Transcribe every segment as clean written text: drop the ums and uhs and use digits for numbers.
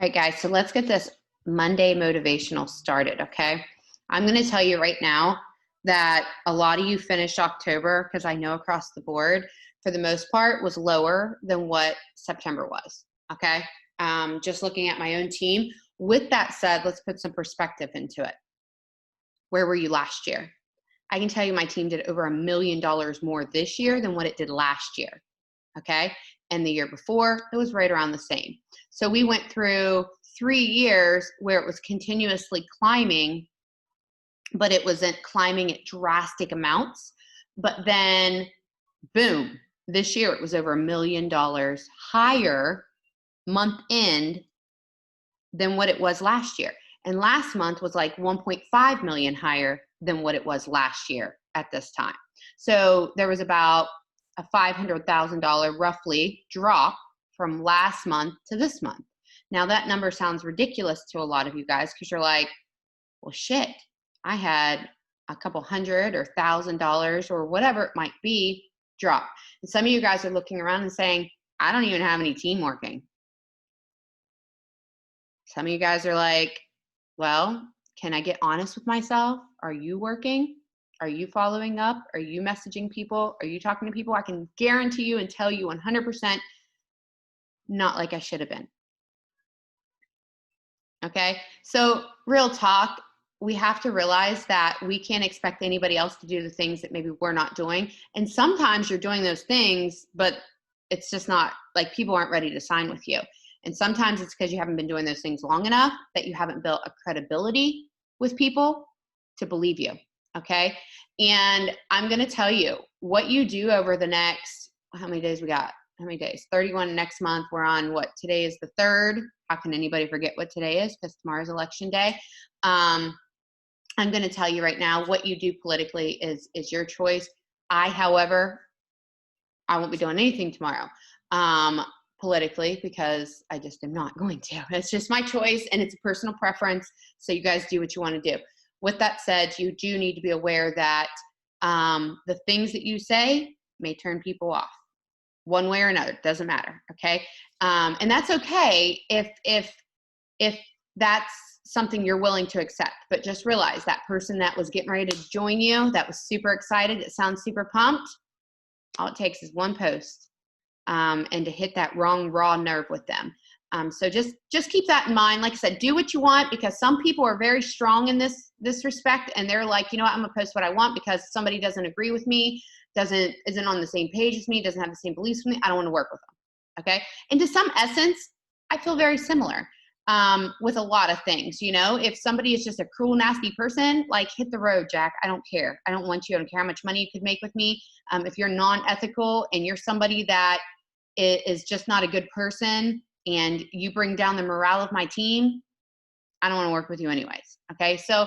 All right, guys, so let's get this Monday motivational started, okay? I'm going to tell you right now that a lot of you finished October, because I know across the board, for the most part, was lower than what September was, okay? Just looking at my own team. With that said, let's put some perspective into it. Where were you last year? I can tell you my team did over $1 million more this year than what it did last year, okay? And the year before, it was right around the same. So we went through 3 years where it was continuously climbing, but it wasn't climbing at drastic amounts. But then, boom, this year it was over $1 million higher month end than what it was last year. And last month was like 1.5 million higher than what it was last year at this time. So there was about a $500,000 roughly drop from last month to this month. Now that number sounds ridiculous to a lot of you guys because you're like, well, shit, I had a couple hundred or $1,000 or whatever it might be drop. And some of you guys are looking around and saying, I don't even have any team working. Some of you guys are like, well, can I get honest with myself? Are you working? Are you following up? Are you messaging people? Are you talking to people? I can guarantee you and tell you 100% not like I should have been. Okay, so real talk, we have to realize that we can't expect anybody else to do the things that maybe we're not doing. And sometimes you're doing those things, but it's just not like people aren't ready to sign with you. And sometimes it's because you haven't been doing those things long enough that you haven't built a credibility with people to believe you. Okay. And I'm going to tell you what you do over the next, how many days we got? How many days? 31 next month. We're on what? Today is the 3rd. How can anybody forget what today is? Because tomorrow's election day. I'm going to tell you right now, what you do politically is your choice. However, I won't be doing anything tomorrow politically because I just am not going to. It's just my choice and it's a personal preference. So you guys do what you want to do. With that said, you do need to be aware that the things that you say may turn people off one way or another. Doesn't matter. Okay. And that's okay if that's something you're willing to accept, but just realize that person that was getting ready to join you, that was super excited, that sounds super pumped, all it takes is one post and to hit that wrong raw nerve with them. So just keep that in mind. Like I said, do what you want because some people are very strong in this respect, and they're like, you know what, I'm gonna post what I want because somebody doesn't agree with me, isn't on the same page as me, doesn't have the same beliefs with me. I don't want to work with them. Okay, and to some essence, I feel very similar with a lot of things. You know, if somebody is just a cruel, nasty person, like hit the road, Jack. I don't care. I don't want you. I don't care how much money you could make with me. If you're non-ethical and you're somebody that is just not a good person and you bring down the morale of my team, I don't want to work with you anyways. Okay. So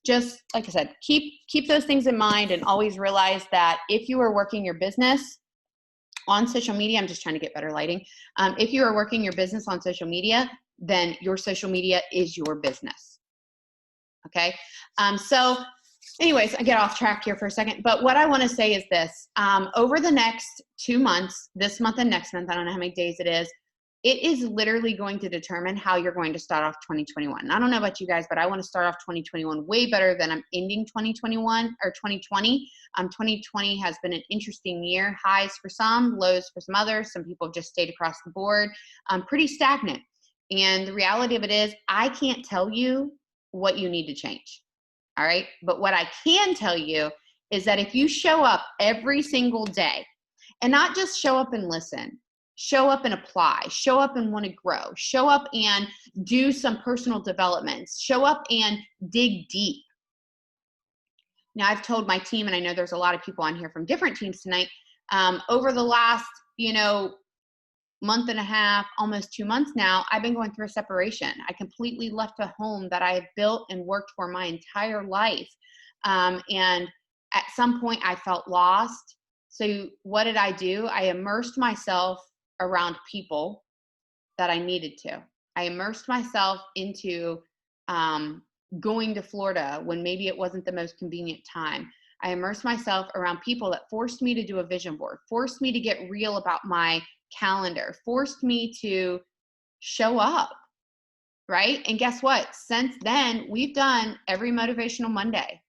just like I said, keep those things in mind and always realize that if you are working your business on social media, I'm just trying to get better lighting. If you are working your business on social media, then your social media is your business. Okay. So anyways, I get off track here for a second, but what I want to say is this, over the next 2 months, this month and next month, I don't know how many days it is literally going to determine how you're going to start off 2021. I don't know about you guys, but I want to start off 2021 way better than I'm ending 2021 or 2020. 2020 has been an interesting year, highs for some, lows for some others. Some people have just stayed across the board, pretty stagnant. And the reality of it is I can't tell you what you need to change. All right. But what I can tell you is that if you show up every single day and not just show up and listen, show up and apply, show up and want to grow, show up and do some personal developments, show up and dig deep. Now I've told my team, and I know there's a lot of people on here from different teams tonight, over the last, month and a half, almost 2 months now, I've been going through a separation. I completely left a home that I have built and worked for my entire life. And at some point I felt lost. So what did I do? I immersed myself around people that I needed to. I immersed myself into going to Florida when maybe it wasn't the most convenient time. I immersed myself around people that forced me to do a vision board, forced me to get real about my calendar, forced me to show up. right? And guess what? Since then, we've done every Motivational Monday.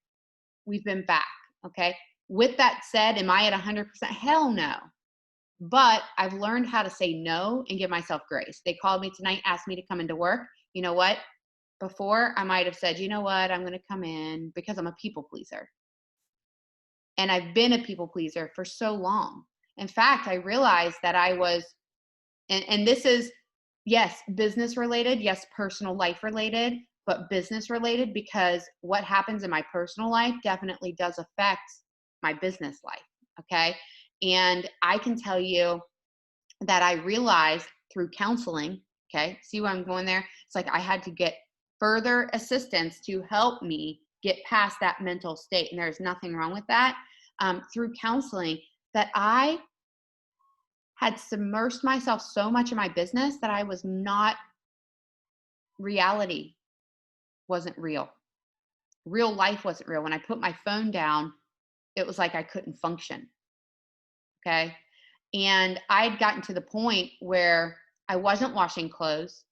We've been back, okay? With that said, am I at 100%? Hell no. But I've learned how to say no and give myself grace. They called me tonight, asked me to come into work. You know what? Before, I might have said, you know what, I'm going to come in, because I'm a people pleaser. And I've been a people pleaser for so long. In fact, I realized that I was, and this is, yes, business related, yes, personal life related, but business related, because what happens in my personal life definitely does affect my business life. Okay. And I can tell you that I realized through counseling, okay, see where I'm going there? It's like I had to get further assistance to help me get past that mental state. And there's nothing wrong with that. Through counseling, that I had submersed myself so much in my business that I was not, reality wasn't real. Real life wasn't real. When I put my phone down, it was like I couldn't function. Okay. And I'd gotten to the point where I wasn't washing clothes.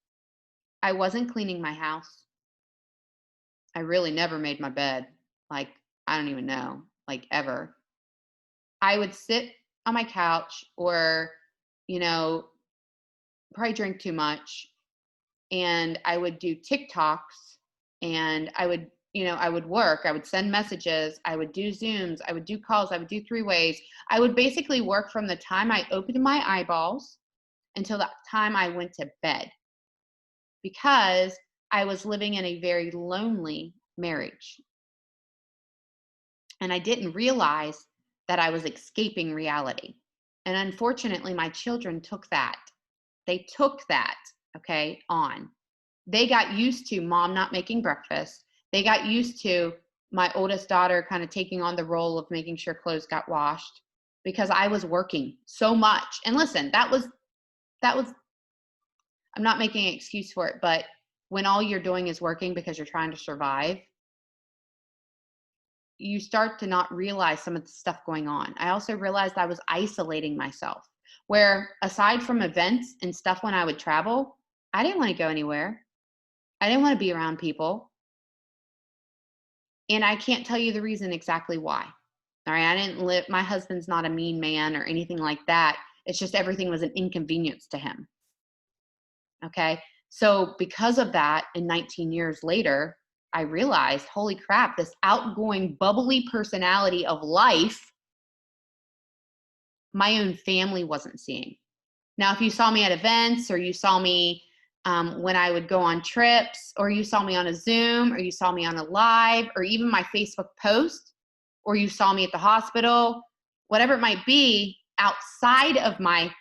I wasn't cleaning my house. I really never made my bed. Like, I don't even know, like ever. I would sit on my couch or, you know, probably drink too much, and I would do TikToks, and I would, I would work, I would send messages, I would do Zooms, I would do calls, I would do three ways. I would basically work from the time I opened my eyeballs until the time I went to bed, because I was living in a very lonely marriage. And I didn't realize that I was escaping reality. And unfortunately, my children took that. They took that, okay, on. They got used to mom not making breakfast. They got used to my oldest daughter kind of taking on the role of making sure clothes got washed, because I was working so much. And listen, that was, I'm not making an excuse for it, but when all you're doing is working because you're trying to survive, you start to not realize some of the stuff going on. I also realized I was isolating myself, where aside from events and stuff when I would travel, I didn't want to go anywhere. I didn't want to be around people. And I can't tell you the reason exactly why. All right. I didn't live, my husband's not a mean man or anything like that. It's just everything was an inconvenience to him. Okay. So because of that, and 19 years later, I realized, holy crap, this outgoing, bubbly personality of life, my own family wasn't seeing. Now, if you saw me at events, or you saw me when I would go on trips, or you saw me on a Zoom, or you saw me on a live, or even my Facebook post, or you saw me at the hospital, whatever it might be, outside of my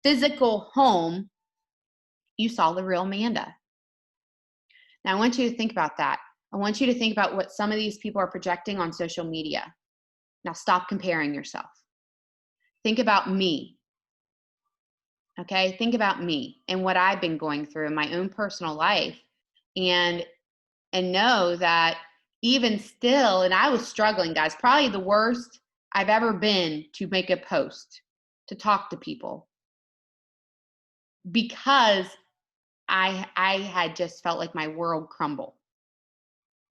physical home, you saw the real Amanda. Now, I want you to think about that. I want you to think about what some of these people are projecting on social media. Now, stop comparing yourself. Think about me. Okay, think about me and what I've been going through in my own personal life, and know that even still, and I was struggling, guys, probably the worst I've ever been to make a post, to talk to people, because I had just felt like my world crumble.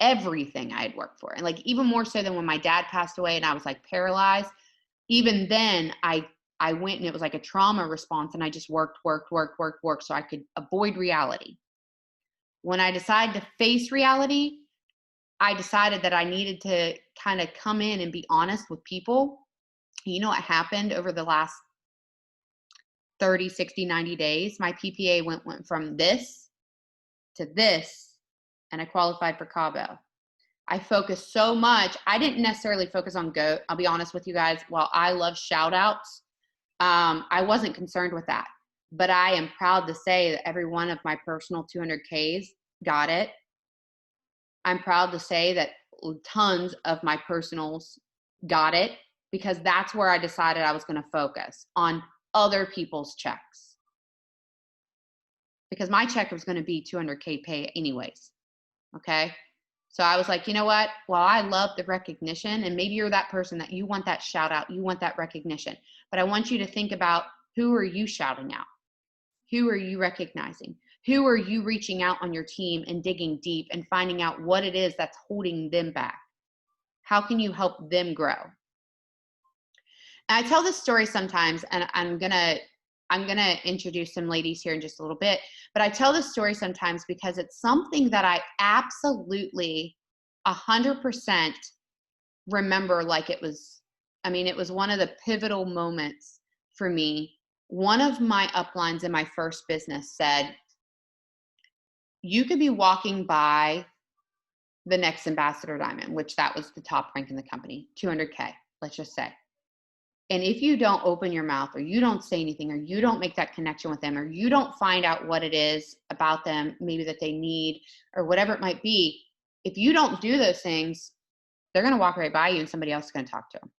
Everything I had worked for, and like even more so than when my dad passed away and I was like paralyzed. Even then, I went, and it was like a trauma response, and I just worked so I could avoid reality. When I decided to face reality, I decided that I needed to kind of come in and be honest with people. You know what happened over the last 30, 60, 90 days? My PPA went from this to this, and I qualified for Cabo. I focused so much. I didn't necessarily focus on GOAT. I'll be honest with you guys. While I love shout outs, I wasn't concerned with that. But I am proud to say that every one of my personal 200Ks got it. I'm proud to say that tons of my personals got it, because that's where I decided I was going to focus on other people's checks, because my check was going to be 200K pay anyways. Okay. So I was like, you know what? Well, I love the recognition, and maybe you're that person that you want that shout out, you want that recognition, but I want you to think about, who are you shouting out? Who are you recognizing? Who are you reaching out on your team and digging deep and finding out what it is that's holding them back? How can you help them grow? And I tell this story sometimes, and I'm gonna introduce some ladies here in just a little bit, but I tell this story sometimes because it's something that I absolutely 100% remember like it was, I mean, it was one of the pivotal moments for me. One of my uplines in my first business said, you could be walking by the next ambassador diamond, which that was the top rank in the company, 200K, let's just say. And if you don't open your mouth, or you don't say anything, or you don't make that connection with them, or you don't find out what it is about them, maybe that they need, or whatever it might be, if you don't do those things, they're going to walk right by you and somebody else is going to talk to them.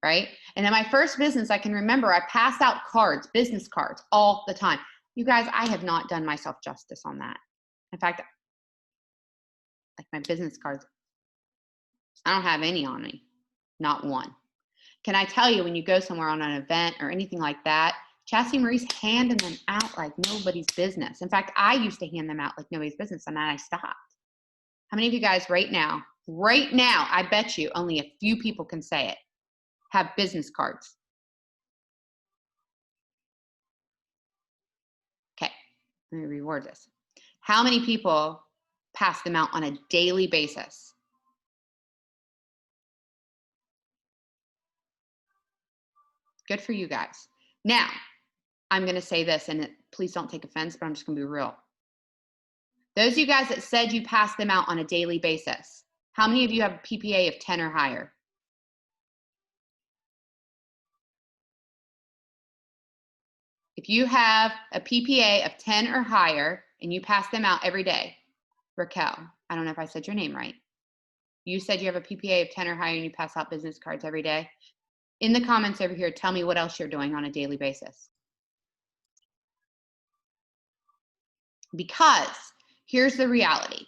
Right? And in my first business, I can remember I passed out cards, business cards, all the time. You guys, I have not done myself justice on that. In fact, like my business cards, I don't have any on me, not one. Can I tell you, when you go somewhere on an event or anything like that, Chastity Marie's handing them out like nobody's business. In fact, I used to hand them out like nobody's business, and then I stopped. How many of you guys right now, I bet you only a few people can say it, have business cards? Okay, let me reword this. How many people pass them out on a daily basis? Good for you guys. Now, I'm going to say this, and please don't take offense, but I'm just going to be real. Those of you guys that said you pass them out on a daily basis, how many of you have a PPA of 10 or higher? If you have a PPA of 10 or higher and you pass them out every day, Raquel, I don't know if I said your name right. You said you have a PPA of 10 or higher and you pass out business cards every day. In the comments over here, tell me what else you're doing on a daily basis. Because here's the reality.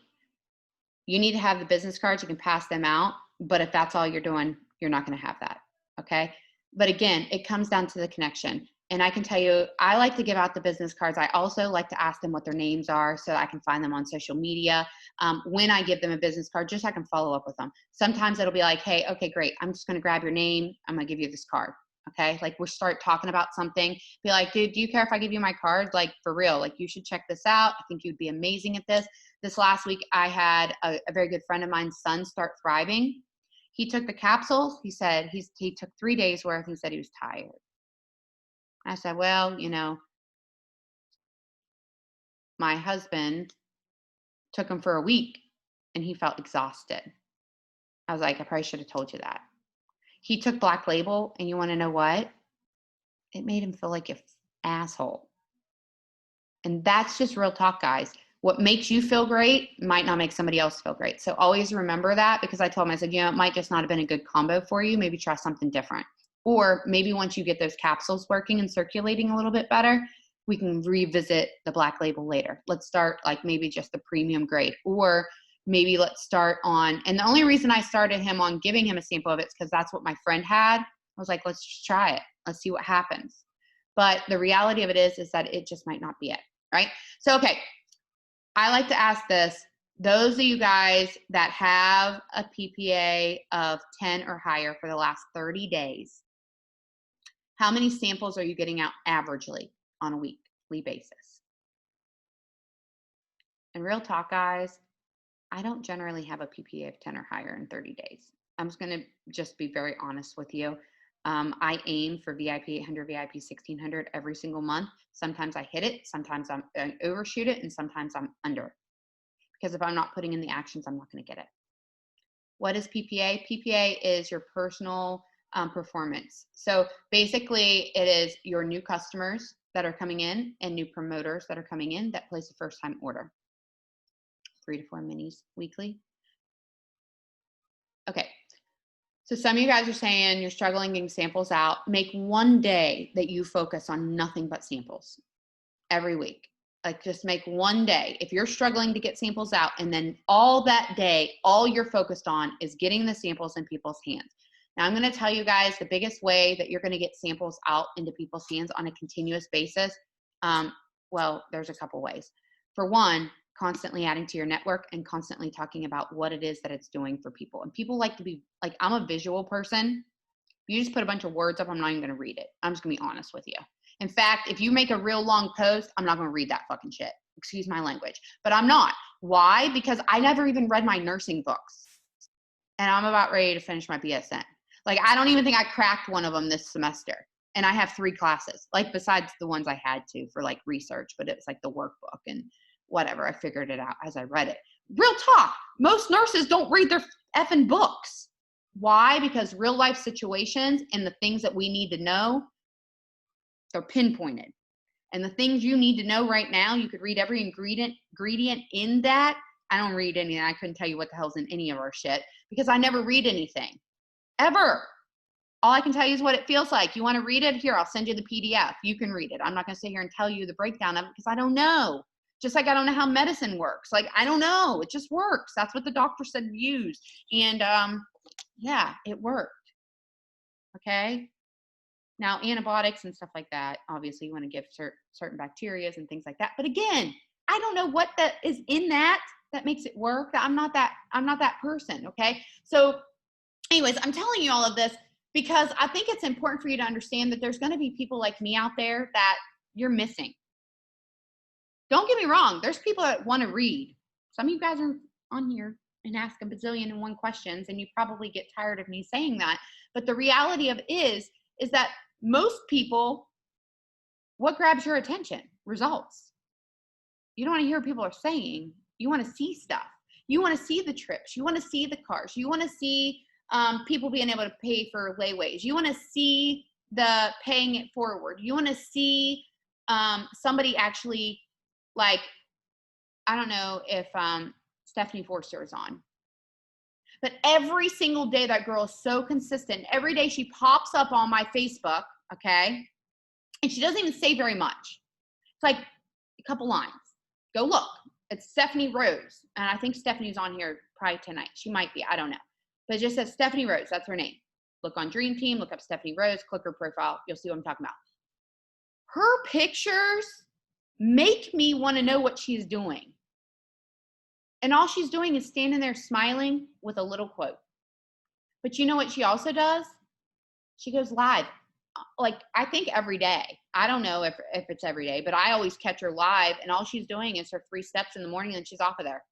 You need to have the business cards, you can pass them out, but if that's all you're doing, you're not going to have that, okay? But again, it comes down to the connection. And I can tell you, I like to give out the business cards. I also like to ask them what their names are so I can find them on social media. When I give them a business card, just so I can follow up with them. Sometimes it'll be like, hey, okay, great. I'm just going to grab your name. I'm going to give you this card. Okay. Like, we'll start talking about something, be like, dude, do you care if I give you my card? Like, for real, like, you should check this out. I think you'd be amazing at this. This last week, I had a very good friend of mine's son start thriving. He took the capsules. He said he took 3 days worth. He said he was tired. I said, well, you know, my husband took him for a week and he felt exhausted. I was like, I probably should have told you that. He took Black Label, and you want to know what? It made him feel like an asshole. And that's just real talk, guys. What makes you feel great might not make somebody else feel great. So always remember that, because I told him, I said, you know, it might just not have been a good combo for you. Maybe try something different. Or maybe once you get those capsules working and circulating a little bit better, we can revisit the Black Label later. Let's start like maybe just the premium grade, or maybe let's start on, and the only reason I started him on giving him a sample of it is because that's what my friend had. I was like, let's just try it. Let's see what happens. But the reality of it is that it just might not be it, right? So, okay, I like to ask this. Those of you guys that have a PPA of 10 or higher for the last 30 days, how many samples are you getting out averagely on a weekly basis? And real talk, guys, I don't generally have a PPA of 10 or higher in 30 days. I'm just going to just be very honest with you. I aim for VIP 800, VIP 1600 every single month. Sometimes I hit it, sometimes I overshoot it, and sometimes I'm under. Because if I'm not putting in the actions, I'm not going to get it. What is PPA? PPA is your personal performance. So basically, it is your new customers that are coming in and new promoters that are coming in that place a first-time order. 3 to 4 minis weekly. Okay. So some of you guys are saying you're struggling getting samples out. Make one day that you focus on nothing but samples every week. Like, just make one day. If you're struggling to get samples out, and then all that day, all you're focused on is getting the samples in people's hands. Now, I'm going to tell you guys the biggest way that you're going to get samples out into people's hands on a continuous basis. Well, there's a couple ways. For one, constantly adding to your network and constantly talking about what it is that it's doing for people. And people like to be like, I'm a visual person. You just put a bunch of words up, I'm not even going to read it. I'm just going to be honest with you. In fact, if you make a real long post, I'm not going to read that fucking shit. Excuse my language. But I'm not. Why? Because I never even read my nursing books. And I'm about ready to finish my BSN. Like, I don't even think I cracked one of them this semester. And I have 3 classes, like besides the ones I had to for like research, but it was like the workbook and whatever. I figured it out as I read it. Real talk. Most nurses don't read their effing books. Why? Because real life situations and the things that we need to know, they're pinpointed. And the things you need to know right now, you could read every ingredient in that. I don't read any. I couldn't tell you what the hell's in any of our shit because I never read anything. Ever. All I can tell you is what it feels like. You want to read it? Here, I'll send you the PDF. You can read it. I'm not going to sit here and tell you the breakdown of it because I don't know. Just like I don't know how medicine works. Like, I don't know. It just works. That's what the doctor said to use. And yeah, it worked. Okay? Now, antibiotics and stuff like that, obviously you want to give certain bacteria and things like that. But again, I don't know what that is in that makes it work. I'm not that person, okay? So anyways, I'm telling you all of this because I think it's important for you to understand that there's going to be people like me out there that you're missing. Don't get me wrong. There's people that want to read. Some of you guys are on here and ask a bazillion and one questions, and you probably get tired of me saying that. But the reality of it is that most people, what grabs your attention? Results. You don't want to hear what people are saying. You want to see stuff. You want to see the trips. You want to see the cars. You want to see people being able to pay for layaways. You want to see the paying it forward. You want to see somebody actually, like, I don't know if Stephanie Forster is on. But every single day, that girl is so consistent. Every day she pops up on my Facebook, okay? And she doesn't even say very much. It's like a couple lines. Go look. It's Stephanie Rose. And I think Stephanie's on here probably tonight. She might be. I don't know. But it just says Stephanie Rose. That's her name. Look on Dream Team. Look up Stephanie Rose. Click her profile. You'll see what I'm talking about. Her pictures make me want to know what she's doing. And all she's doing is standing there smiling with a little quote. But you know what she also does? She goes live. Like, I think every day. I don't know if it's every day, but I always catch her live, and all she's doing is her 3 steps in the morning, and she's off of there.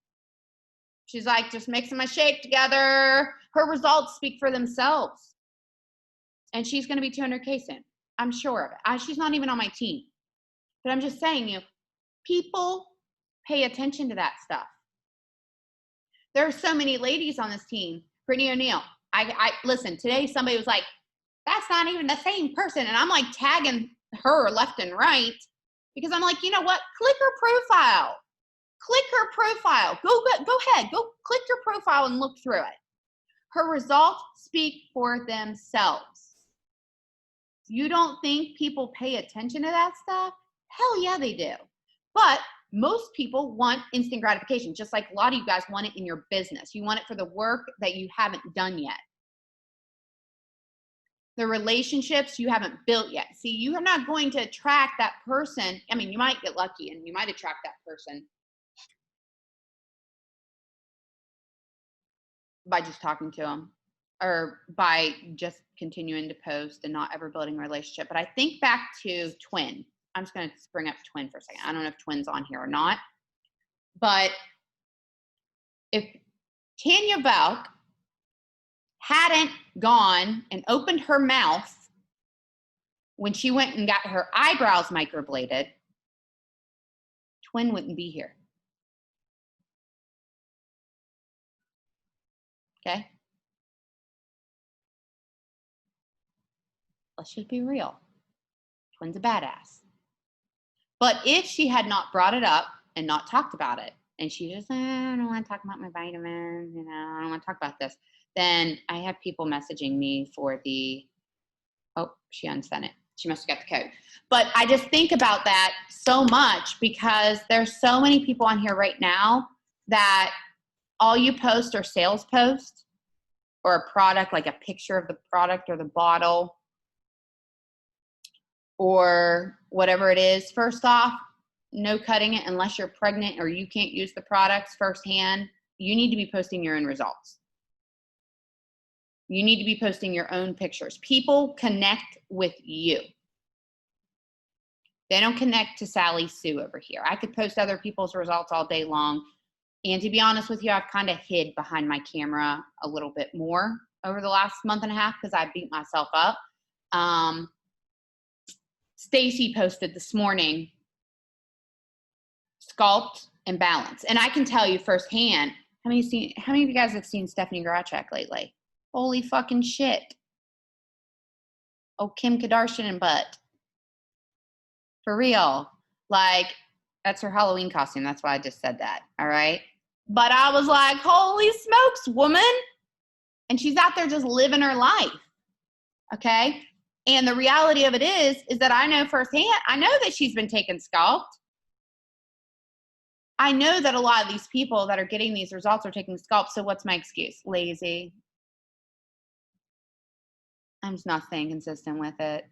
She's like, just mixing my shake together. Her results speak for themselves. And she's going to be 200K soon. I'm sure of it. She's not even on my team. But I'm just saying, people pay attention to that stuff. There are so many ladies on this team. Brittany O'Neill. I listen, today somebody was like, that's not even the same person. And I'm like tagging her left and right because I'm like, you know what? Click her profile. Click her profile. Go ahead. Go click your profile and look through it. Her results speak for themselves. You don't think people pay attention to that stuff? Hell yeah, they do. But most people want instant gratification, just like a lot of you guys want it in your business. You want it for the work that you haven't done yet. The relationships you haven't built yet. See, you are not going to attract that person. I mean, you might get lucky and you might attract that person by just talking to them or by just continuing to post and not ever building a relationship. But I think back to Twin. I'm just going to bring up Twin for a second. I don't know if Twin's on here or not. But if Tanya Valk hadn't gone and opened her mouth when she went and got her eyebrows microbladed, Twin wouldn't be here. Okay? Let's just be real. Twin's a badass. But if she had not brought it up and not talked about it, and she just, I don't want to talk about my vitamins, I don't want to talk about this, then I have people messaging me for she unsent it. She must have got the code. But I just think about that so much because there's so many people on here right now that all you post are sales posts or a product, like a picture of the product or the bottle or whatever it is. First off, no cutting it unless you're pregnant or you can't use the products firsthand. You need to be posting your own results. You need to be posting your own pictures. People connect with you. They don't connect to Sally Sue over here. I could post other people's results all day long. And to be honest with you, I've kind of hid behind my camera a little bit more over the last month and a half because I beat myself up. Stacy posted this morning, sculpt and balance. And I can tell you firsthand, how many of you guys have seen Stephanie Grachek lately? Holy fucking shit. Oh, Kim Kardashian and butt. For real. Like, that's her Halloween costume. That's why I just said that. All right. But I was like, holy smokes, woman. And she's out there just living her life. Okay. And the reality of it is that I know firsthand, I know that she's been taking sculpt. I know that a lot of these people that are getting these results are taking sculpt. So what's my excuse? Lazy. I'm just not staying consistent with it.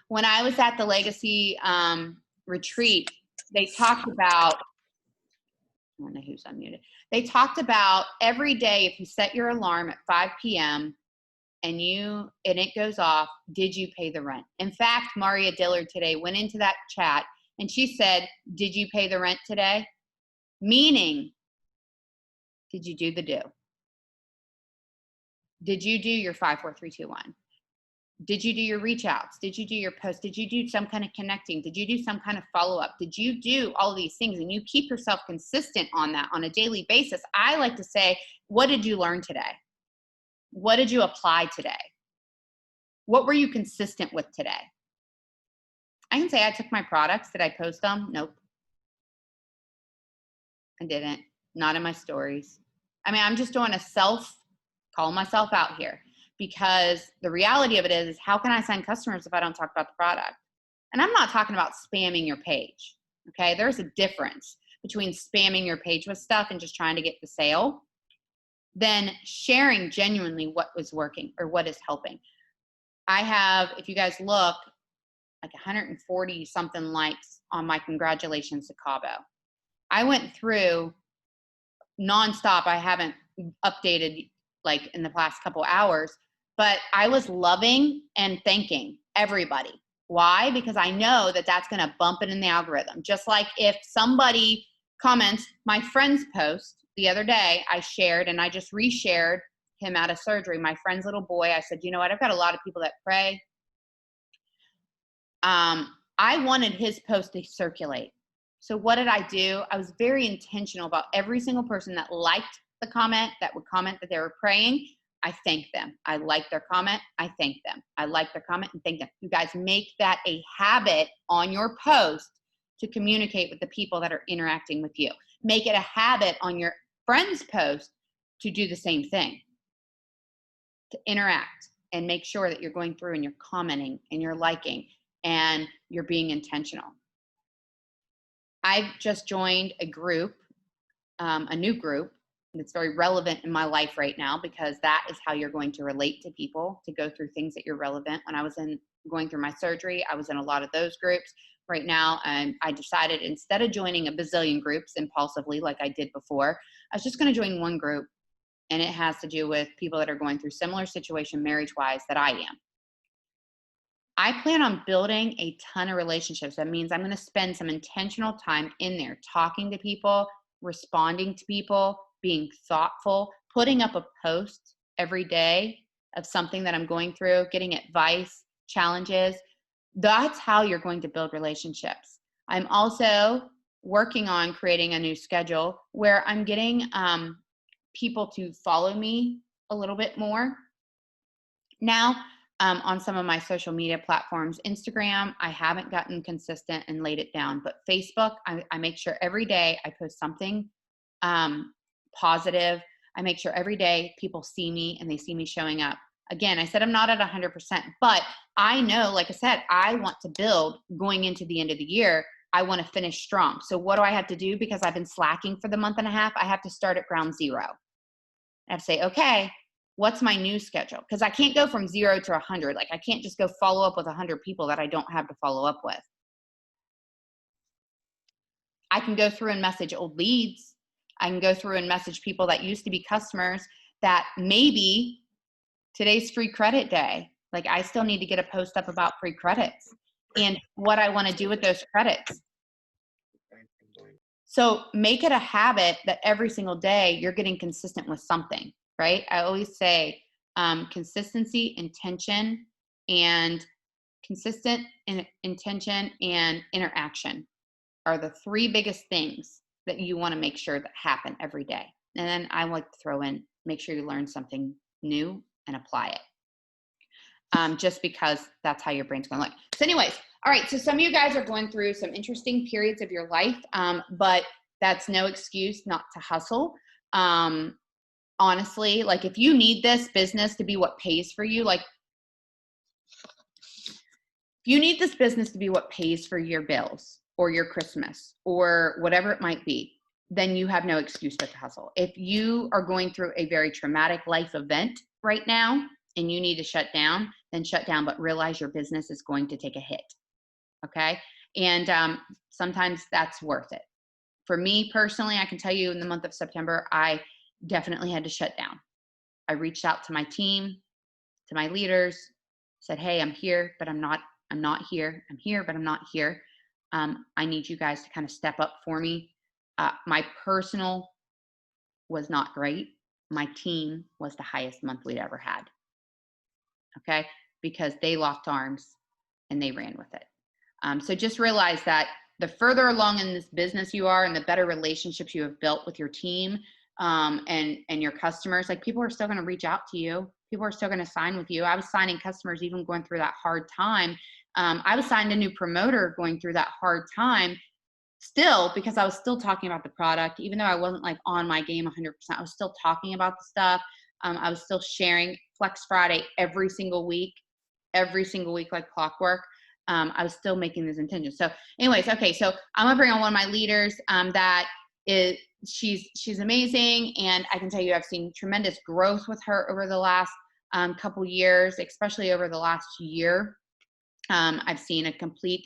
When I was at the Legacy retreat, they talked about, I don't know who's unmuted. They talked about every day, if you set your alarm at 5 p.m. and it goes off, did you pay the rent? In fact, Maria Dillard today went into that chat and she said, did you pay the rent today? Meaning, did you do the do? Did you do your 5, 4, 3, 2, 1? Did you do your reach outs? Did you do your posts? Did you do some kind of connecting? Did you do some kind of follow up? Did you do all these things? And you keep yourself consistent on that on a daily basis. I like to say, what did you learn today? What did you apply today? What were you consistent with today? I can say I took my products. Did I post them? Nope. I didn't. Not in my stories. I mean, I'm just doing call myself out here. Because the reality of it is how can I sign customers if I don't talk about the product? And I'm not talking about spamming your page, okay? There's a difference between spamming your page with stuff and just trying to get the sale than sharing genuinely what was working or what is helping. I have, if you guys look, like 140 something likes on my congratulations to Cabo. I went through nonstop. I haven't updated like in the past couple hours. But I was loving and thanking everybody. Why? Because I know that that's going to bump it in the algorithm. Just like if somebody comments my friend's post the other day, I shared and I just reshared him out of surgery. My friend's little boy, I said, you know what? I've got a lot of people that pray. I wanted his post to circulate. So what did I do? I was very intentional about every single person that liked the comment, that would comment that they were praying. I thank them. I like their comment. I thank them. I like their comment and thank them. You guys make that a habit on your post to communicate with the people that are interacting with you. Make it a habit on your friend's post to do the same thing, to interact and make sure that you're going through and you're commenting and you're liking and you're being intentional. I've just joined a group, a new group. It's very relevant in my life right now because that is how you're going to relate to people, to go through things that you're relevant. When I was going through my surgery, I was in a lot of those groups. Right now, I decided instead of joining a bazillion groups impulsively like I did before, I was just going to join one group, and it has to do with people that are going through similar situation marriage-wise that I am. I plan on building a ton of relationships. That means I'm going to spend some intentional time in there talking to people, responding to people, being thoughtful, putting up a post every day of something that I'm going through, getting advice, challenges. That's how you're going to build relationships. I'm also working on creating a new schedule where I'm getting people to follow me a little bit more. Now, on some of my social media platforms, Instagram, I haven't gotten consistent and laid it down, but Facebook, I make sure every day I post something positive. I make sure every day people see me and they see me showing up. Again, I said I'm not at 100%, but I know, like I said, I want to build going into the end of the year. I want to finish strong. So what do I have to do? Because I've been slacking for the month and a half, I have to start at ground zero. I have to say, okay, what's my new schedule? Because I can't go from 0 to 100. Like I can't just go follow up with 100 people that I don't have to follow up with. I can go through and message old leads. I can go through and message people that used to be customers that maybe today's free credit day. Like, I still need to get a post up about free credits and what I want to do with those credits. So make it a habit that every single day you're getting consistent with something, right? I always say consistency, intention, and consistent intention and interaction are the three biggest things that you want to make sure that happen every day. And then I like to throw in, make sure you learn something new and apply it. Just because that's how your brain's going to look. So anyways, all right. So some of you guys are going through some interesting periods of your life, but that's no excuse not to hustle. Honestly, like, if you need this business to be what pays for you, like, if you need this business to be what pays for your bills or your Christmas or whatever it might be, then you have no excuse but to hustle. If you are going through a very traumatic life event right now and you need to shut down, then shut down, but realize your business is going to take a hit. Okay. And sometimes that's worth it. For me personally, I can tell you in the month of September, I definitely had to shut down. I reached out to my team, to my leaders, said, hey, I'm here, but I'm not here. I'm here, but I'm not here. I need you guys to kind of step up for me. My personal was not great. My team was the highest month we'd ever had. Okay. Because they locked arms and they ran with it. So just realize that the further along in this business you are and the better relationships you have built with your team and your customers, like, people are still going to reach out to you. People are still going to sign with you. I was signing customers even going through that hard time. I was signed a new promoter going through that hard time still, because I was still talking about the product, even though I wasn't like on my game 100%. I was still talking about the stuff. I was still sharing Flex Friday every single week like clockwork. I was still making those intentions. So anyways, okay. So I'm gonna bring on one of my leaders she's amazing. And I can tell you, I've seen tremendous growth with her over the last couple years, especially over the last year. I've seen a complete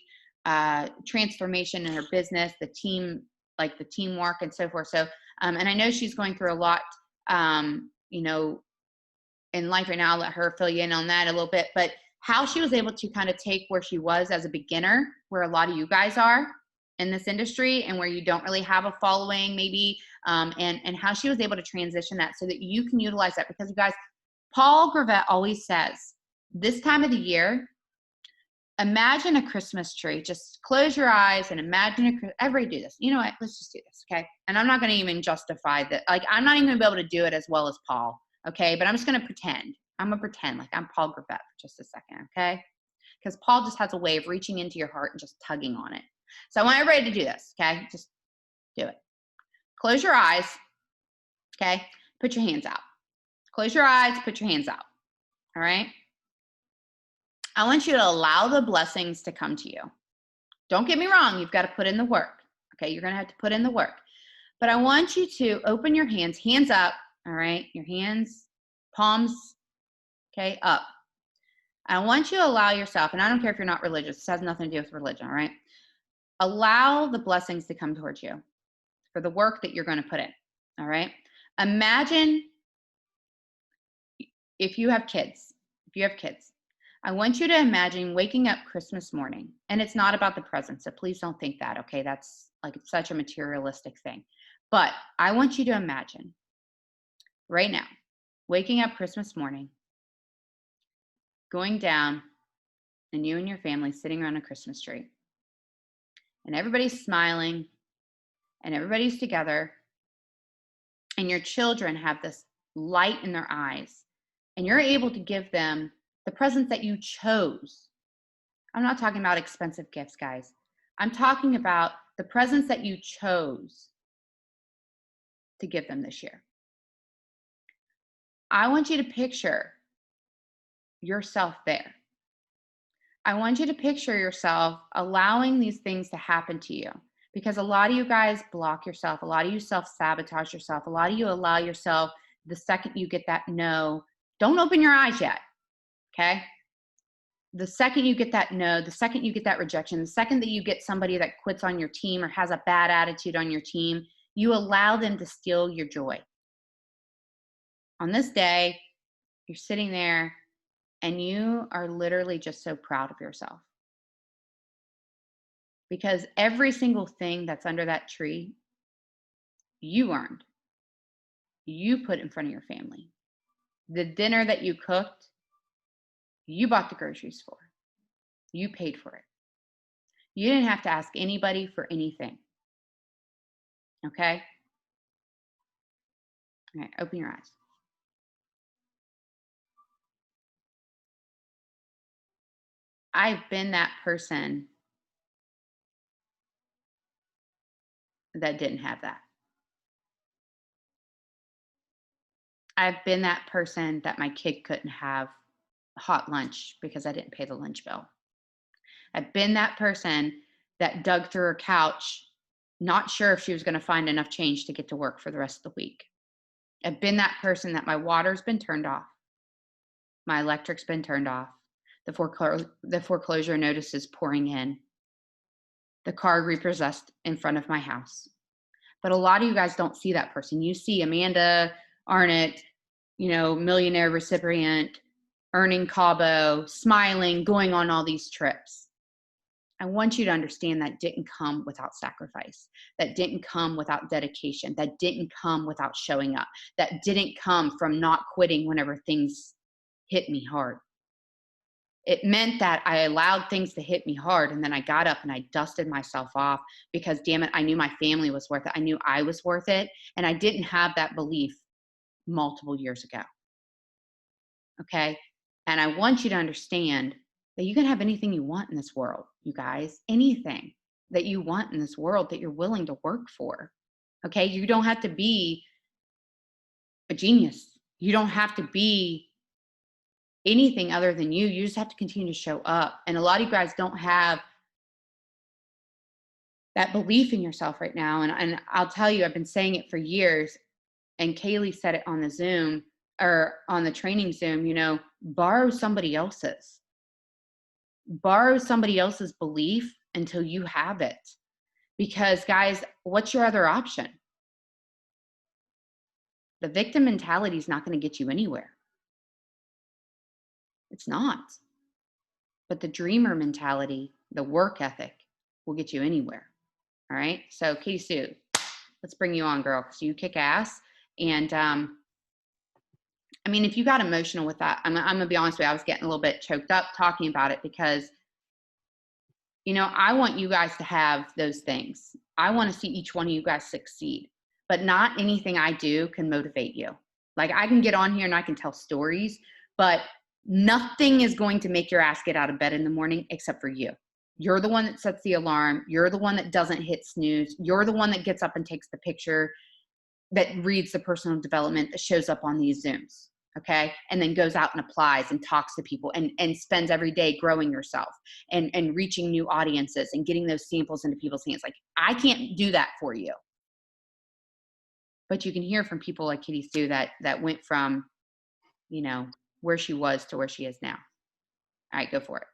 transformation in her business, the team, like the teamwork and so forth. So, and I know she's going through a lot, in life right now. I'll let her fill you in on that a little bit, but how she was able to kind of take where she was as a beginner, where a lot of you guys are in this industry and where you don't really have a following maybe, and how she was able to transition that so that you can utilize that. Because you guys, Paul Gravett always says, this time of the year, imagine a Christmas tree. Just close your eyes and imagine everybody do this. You know what? Let's just do this, okay? And I'm not going to even justify that. Like, I'm not even going to be able to do it as well as Paul, okay? But I'm just going to pretend. I'm going to pretend like I'm Paul Gravett for just a second, okay? Because Paul just has a way of reaching into your heart and just tugging on it. So I want everybody to do this, okay? Just do it. Close your eyes, okay? Put your hands out. Close your eyes, put your hands out, all right? I want you to allow the blessings to come to you. Don't get me wrong, you've got to put in the work, okay? You're going to have to put in the work. But I want you to open your hands up, all right? Your hands, palms, okay, up. I want you to allow yourself, and I don't care if you're not religious, this has nothing to do with religion, all right? Allow the blessings to come towards you for the work that you're going to put in, all right? Imagine if you have kids, I want you to imagine waking up Christmas morning, and it's not about the presents, so please don't think that, okay? That's like, it's such a materialistic thing. But I want you to imagine right now, waking up Christmas morning, going down, and you and your family sitting around a Christmas tree, and everybody's smiling, and everybody's together, and your children have this light in their eyes, and you're able to give them the presents that you chose. I'm not talking about expensive gifts, guys. I'm talking about the presents that you chose to give them this year. I want you to picture yourself there. I want you to picture yourself allowing these things to happen to you, because a lot of you guys block yourself. A lot of you self-sabotage yourself. A lot of you allow yourself, the second you get that no, don't open your eyes yet, okay? The second you get that no, the second you get that rejection, the second that you get somebody that quits on your team or has a bad attitude on your team, you allow them to steal your joy. On this day, you're sitting there and you are literally just so proud of yourself because every single thing that's under that tree, you earned, you put in front of your family. The dinner that you cooked, you bought the groceries for, you paid for it. You didn't have to ask anybody for anything. Okay? All right, open your eyes. I've been that person that didn't have that. I've been that person that my kid couldn't have hot lunch because I didn't pay the lunch bill. I've been that person that dug through her couch, not sure if she was going to find enough change to get to work for the rest of the week. I've been that person that my water's been turned off, my electric's been turned off, the foreclosure notice is pouring in, the car repossessed in front of my house. But a lot of you guys don't see that person. You see Amanda Arnott, millionaire recipient, earning Cabo, smiling, going on all these trips. I want you to understand that didn't come without sacrifice. That didn't come without dedication. That didn't come without showing up. That didn't come from not quitting whenever things hit me hard. It meant that I allowed things to hit me hard, and then I got up and I dusted myself off because, damn it, I knew my family was worth it. I knew I was worth it, and I didn't have that belief multiple years ago. Okay? And I want you to understand that you can have anything you want in this world, you guys. Anything that you want in this world that you're willing to work for. Okay? You don't have to be a genius. You don't have to be anything other than you. You just have to continue to show up. And a lot of you guys don't have that belief in yourself right now. And I'll tell you, I've been saying it for years. And Kaylee said it on the Zoom or on the training Zoom, borrow somebody else's. Borrow somebody else's belief until you have it. Because guys, what's your other option? The victim mentality is not going to get you anywhere. It's not. But the dreamer mentality, the work ethic will get you anywhere. All right. So Katie Sue, let's bring you on, girl, because you kick ass. And if you got emotional with that, I'm going to be honest with you, I was getting a little bit choked up talking about it because, I want you guys to have those things. I want to see each one of you guys succeed, but not anything I do can motivate you. Like I can get on here and I can tell stories, but nothing is going to make your ass get out of bed in the morning except for you. You're the one that sets the alarm. You're the one that doesn't hit snooze. You're the one that gets up and takes the picture, that reads the personal development, that shows up on these Zooms. Okay. And then goes out and applies and talks to people and spends every day growing yourself and reaching new audiences and getting those samples into people's hands. Like I can't do that for you. But you can hear from people like Kitty Sue that went from, where she was to where she is now. All right, go for it.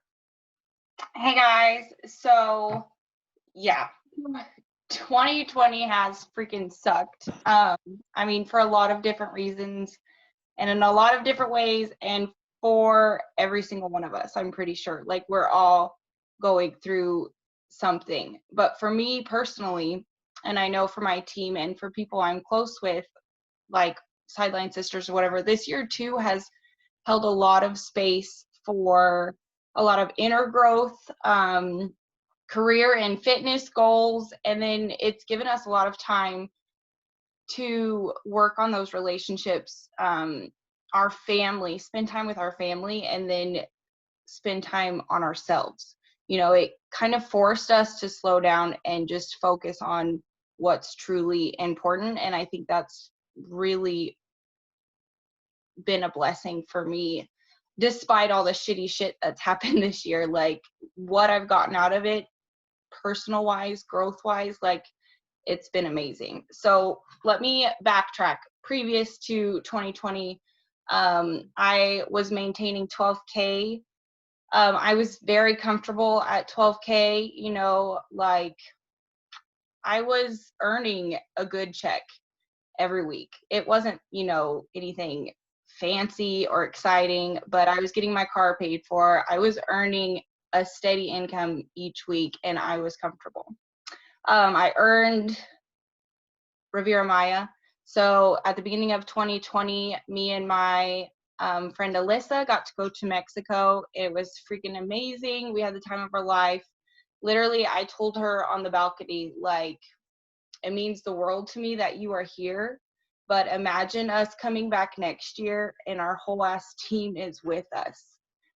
Hey guys. So yeah, 2020 has freaking sucked. For a lot of different reasons and in a lot of different ways, and for every single one of us, I'm pretty sure, like we're all going through something. But for me personally, and I know for my team and for people I'm close with, like Sideline Sisters or whatever, this year too has held a lot of space for a lot of inner growth, career and fitness goals, and then it's given us a lot of time to work on those relationships, our family, spend time with our family, and then spend time on ourselves. It kind of forced us to slow down and just focus on what's truly important, and I think that's really been a blessing for me, despite all the shitty shit that's happened this year. Like what I've gotten out of it, personal wise, growth wise, like it's been amazing. So let me backtrack. Previous to 2020, I was maintaining 12K I was very comfortable at 12K, you know, like I was earning a good check every week. It wasn't, you know, anything fancy or exciting, but I was getting my car paid for. I was earning a steady income each week and I was comfortable. I earned Riviera Maya. So at the beginning of 2020, me and my friend Alyssa got to go to Mexico. It was freaking amazing. We had the time of our life. Literally, I told her on the balcony, like, it means the world to me that you are here. But imagine us coming back next year and our whole ass team is with us.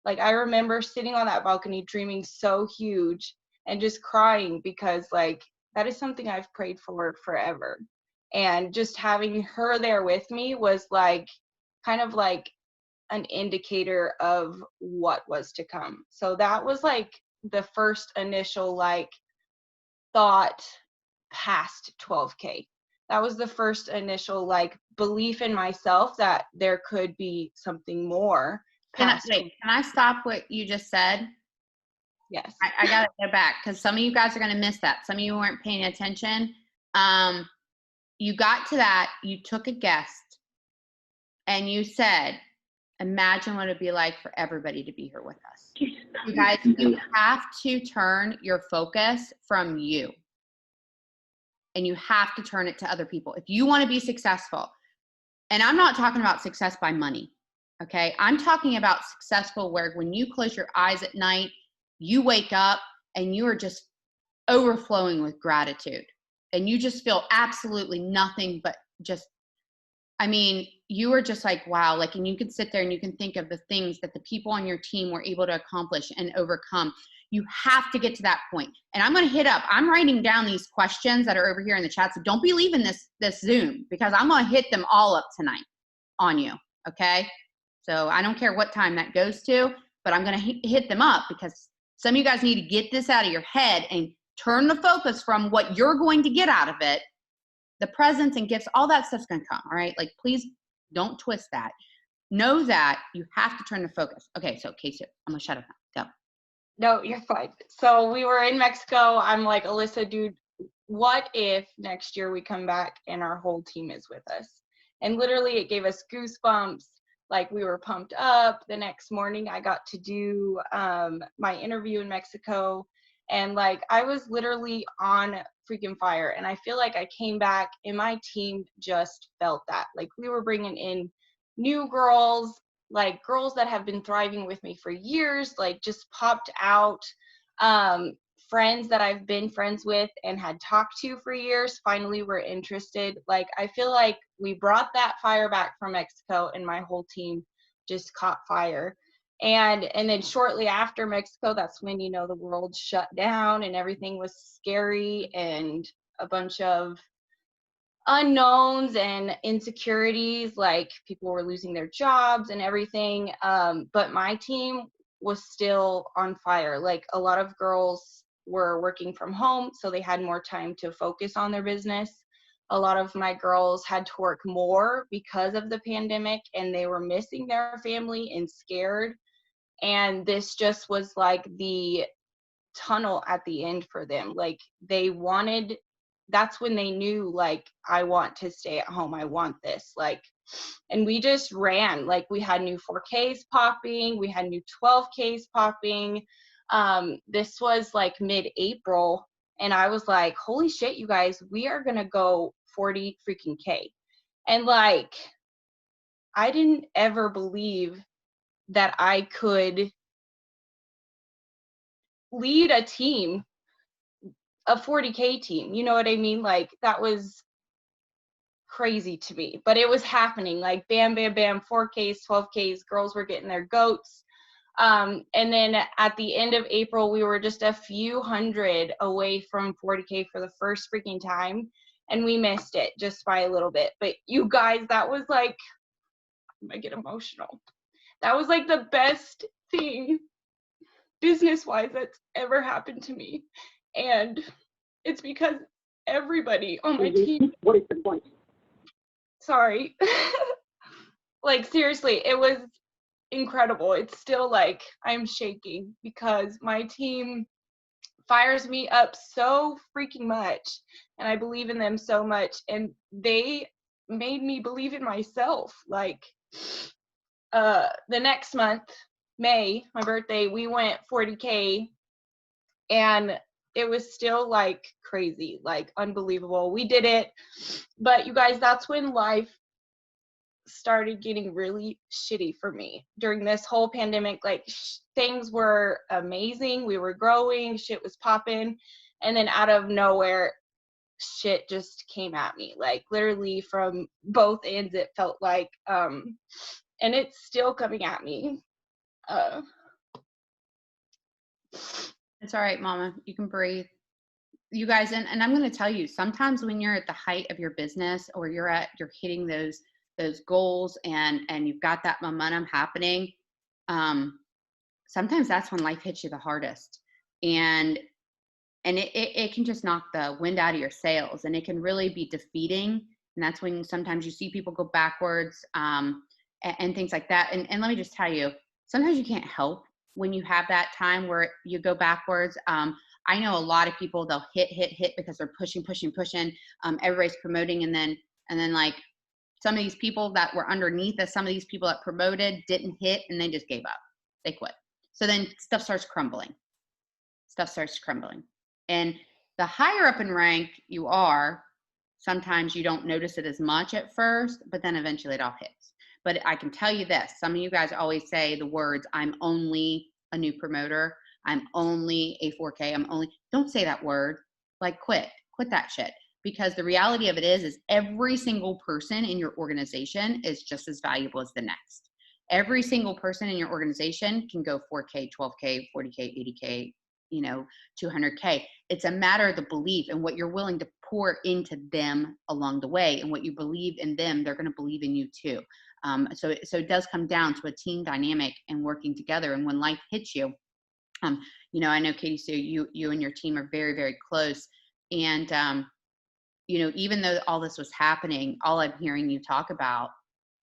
Like, I remember sitting on that balcony dreaming so huge and just crying because, like, that is something I've prayed for forever. And just having her there with me was like kind of like an indicator of what was to come. So that was like the first initial like thought past 12K. That was the first initial like belief in myself that there could be something more past. Can I stop what you just said? Yes. I got to go back because some of you guys are going to miss that. Some of you weren't paying attention. You got to that, you took a guest, and you said, imagine what it'd be like for everybody to be here with us. You guys, you have to turn your focus from you. And you have to turn it to other people. If you want to be successful, and I'm not talking about success by money, okay? I'm talking about successful where when you close your eyes at night, you wake up and you are just overflowing with gratitude. And you just feel absolutely nothing but just, I mean, you are just like, wow, like, and you can sit there and you can think of the things that the people on your team were able to accomplish and overcome. You have to get to that point. And I'm going to hit up, I'm writing down these questions that are over here in the chat. So don't be leaving this Zoom because I'm going to hit them all up tonight on you. Okay. So I don't care what time that goes to, but I'm going to hit them up because some of you guys need to get this out of your head and turn the focus from what you're going to get out of it. The presents and gifts, all that stuff's going to come. All right. Like, please don't twist that. Know that you have to turn the focus. Okay. So Casey, I'm going to shut up now. Go. No, you're fine. So we were in Mexico. I'm like, Alyssa, dude, what if next year we come back and our whole team is with us? And literally it gave us goosebumps. Like, we were pumped up. The next morning I got to do my interview in Mexico. And like, I was literally on freaking fire. And I feel like I came back and my team just felt that. Like, we were bringing in new girls, like girls that have been thriving with me for years, like just popped out. Friends that I've been friends with and had talked to for years finally were interested. Like, I feel like we brought that fire back from Mexico and my whole team just caught fire. And then shortly after Mexico, that's when, you know, the world shut down and everything was scary and a bunch of unknowns and insecurities, like people were losing their jobs and everything. But my team was still on fire. Like, a lot of girls were working from home, so they had more time to focus on their business. A lot of my girls had to work more because of the pandemic and they were missing their family and scared. And this just was like the tunnel at the end for them. Like, they wanted, that's when they knew, like, I want to stay at home, I want this. Like, and we just ran. Like, we had new 4Ks popping, we had new 12Ks popping. This was like mid-April and I was like, holy shit, you guys, we are gonna go 40 freaking K. And like, I didn't ever believe that I could lead a team, a 40K team. You know what I mean? Like, that was crazy to me, but it was happening. Like, bam, bam, bam, 4Ks, 12Ks, girls were getting their goats. And then at the end of April, we were just a few hundred away from 40K for the first freaking time. And we missed it just by a little bit. But you guys, that was like, I might get emotional. That was like the best thing business-wise that's ever happened to me. And it's because everybody on my team, sorry, like, seriously, it was incredible. It's still like I'm shaking because my team fires me up so freaking much, and I believe in them so much, and they made me believe in myself. Like the next month, May, my birthday, we went 40K, and it was still like crazy, like unbelievable. We did it. But you guys, that's when life started getting really shitty for me during this whole pandemic. Like things were amazing, we were growing, shit was popping, and then out of nowhere shit just came at me, like literally from both ends. It felt like and it's still coming at me. It's all right, Mama. You can breathe. You guys, and I'm going to tell you, sometimes when you're at the height of your business, or you're hitting those goals, and you've got that momentum happening, sometimes that's when life hits you the hardest, and it can just knock the wind out of your sails, and it can really be defeating. And that's when sometimes you see people go backwards, and things like that. And let me just tell you, sometimes you can't help when you have that time where you go backwards. I know a lot of people, they'll hit because they're pushing. Everybody's promoting, and then like some of these people that were underneath us, some of these people that promoted didn't hit, and they just gave up. They quit. So then stuff starts crumbling. And the higher up in rank you are, sometimes you don't notice it as much at first, but then eventually it all hits. But I can tell you this, some of you guys always say the words, I'm only a new promoter, I'm only a 4K, don't say that word. Like quit that shit. Because the reality of it is every single person in your organization is just as valuable as the next. Every single person in your organization can go 4K, 12K, 40K, 80K, 200K. It's a matter of the belief and what you're willing to pour into them along the way. And what you believe in them, they're going to believe in you too. So it does come down to a team dynamic and working together. And when life hits you, I know, Katie Sue, you and your team are very, very close. And, even though all this was happening, all I'm hearing you talk about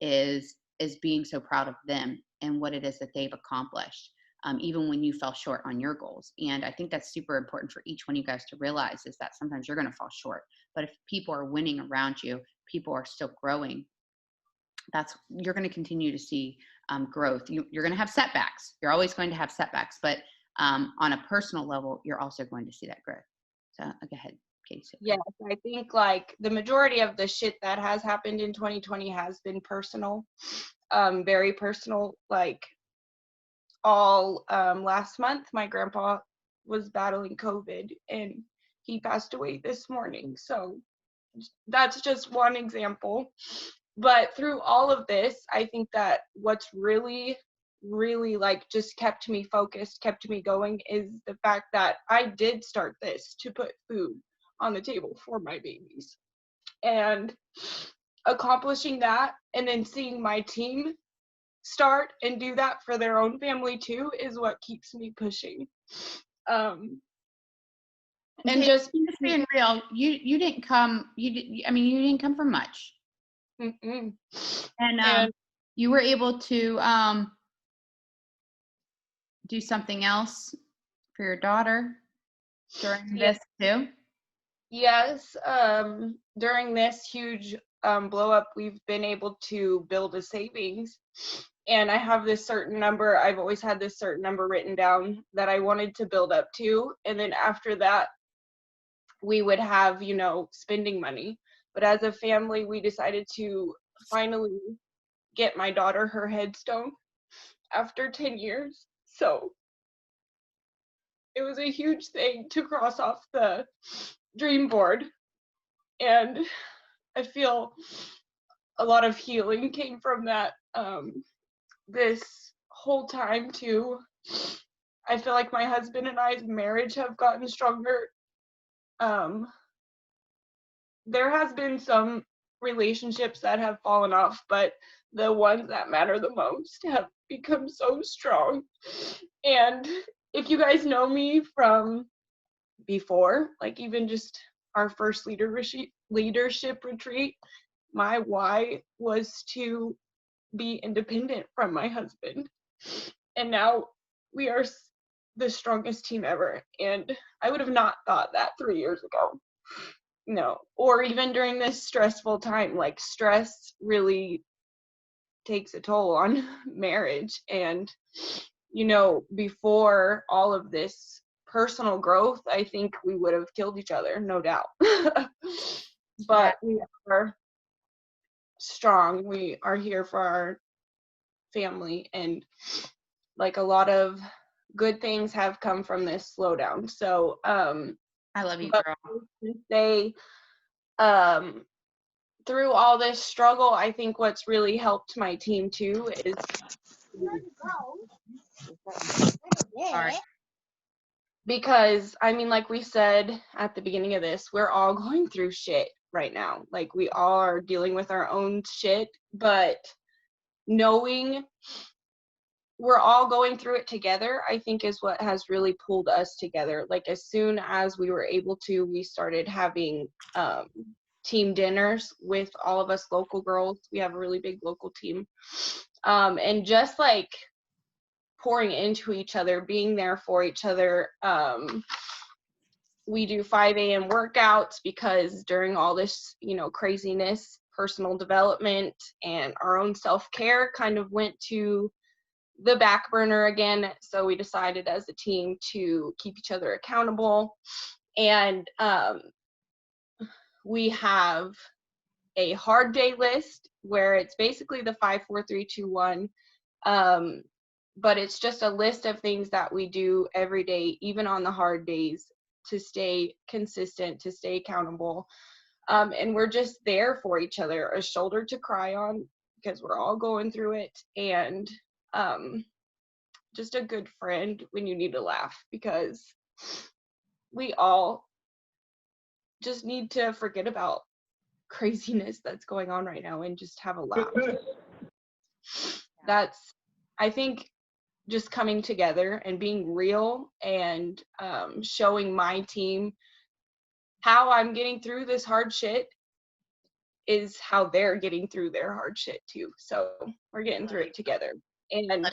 is being so proud of them and what it is that they've accomplished, even when you fell short on your goals. And I think that's super important for each one of you guys to realize, is that sometimes you're going to fall short. But if people are winning around you, people are still growing, you're going to continue to see growth. You're going to have setbacks. You're always going to have setbacks, but on a personal level, you're also going to see that growth. So go ahead, Katie. Yes, I think like the majority of the shit that has happened in 2020 has been personal, very personal. Like all last month, my grandpa was battling COVID, and he passed away this morning. So that's just one example. But through all of this, I think that what's really like just kept me focused, kept me going, is the fact that I did start this to put food on the table for my babies. And accomplishing that, and then seeing my team start and do that for their own family too, is what keeps me pushing. And just being real, you didn't come from much. Mm-mm. And you were able to do something else for your daughter during this too? Yes. During this huge blow up, we've been able to build a savings. And I have this certain number, I've always had this certain number written down that I wanted to build up to. And then after that, we would have, spending money. But as a family, we decided to finally get my daughter her headstone after 10 years. So it was a huge thing to cross off the dream board. And I feel a lot of healing came from that. This whole time too, I feel like my husband and I's marriage have gotten stronger. There has been some relationships that have fallen off, but the ones that matter the most have become so strong. And if you guys know me from before, like even just our first leadership retreat, my why was to be independent from my husband. And now we are the strongest team ever. And I would have not thought that 3 years ago. No, or even during this stressful time. Like, stress really takes a toll on marriage. And, you know, before all of this personal growth, I think we would have killed each other, no doubt. But we are strong. We are here for our family, and like, a lot of good things have come from this slowdown. So I love you, but girl. they through all this struggle, I think what's really helped my team too is Sorry. because, I mean, like we said at the beginning of this, we're all going through shit right now. Like, we all are dealing with our own shit, but knowing we're all going through it together, I think, is what has really pulled us together. Like, as soon as we were able to, we started having team dinners with all of us local girls. We have a really big local team. And just like pouring into each other, being there for each other. We do 5 a.m. workouts because during all this, you know, craziness, personal development and our own self-care kind of went to the back burner again. So we decided as a team to keep each other accountable. And we have a hard day list where it's basically the 5, 4, 3, 2, 1. But it's just a list of things that we do every day, even on the hard days, to stay consistent, to stay accountable. And we're just there for each other, a shoulder to cry on because we're all going through it, and just a good friend when you need to laugh, because we all just need to forget about craziness that's going on right now and just have a laugh. That's, I think, just coming together and being real and showing my team how I'm getting through this hard shit is how they're getting through their hard shit too. So we're getting through it together. And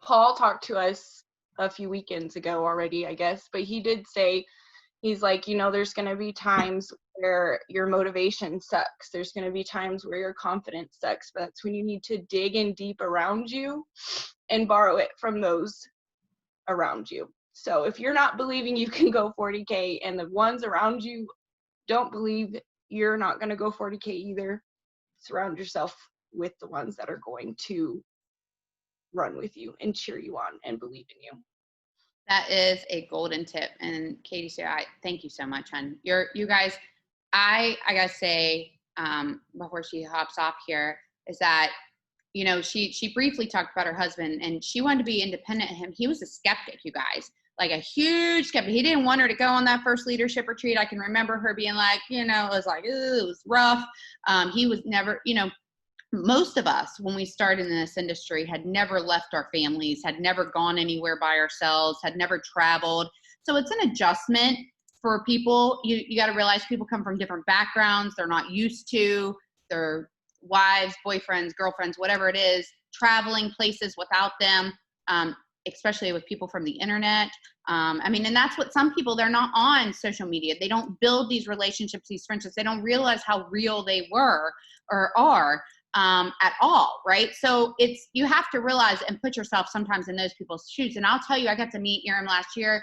Paul talked to us a few weekends ago already, I guess, but he did say, he's like, you know, there's going to be times where your motivation sucks. There's going to be times where your confidence sucks, but that's when you need to dig in deep around you and borrow it from those around you. So if you're not believing you can go 40K and the ones around you don't believe you're not going to go 40K either, surround yourself with the ones that are going to run with you and cheer you on and believe in you. That is a golden tip. And Katie, so I thank you so much, hon. You guys, I gotta say, before she hops off here, is that, you know, she briefly talked about her husband, and she wanted to be independent of him. He was a skeptic, you guys, like a huge skeptic. He didn't want her to go on that first leadership retreat. I can remember her being like, you know, it was like, it was rough. He was never, you know, most of us, when we started in this industry, had never left our families, had never gone anywhere by ourselves, had never traveled. So it's an adjustment for people. You got to realize people come from different backgrounds. They're not used to their wives, boyfriends, girlfriends, whatever it is, traveling places without them, especially with people from the internet. I mean, and that's what some people, they're not on social media. They don't build these relationships, these friendships. They don't realize how real they were or are. At all, right? So it's, you have to realize and put yourself sometimes in those people's shoes. And I'll tell you, I got to meet Erin last year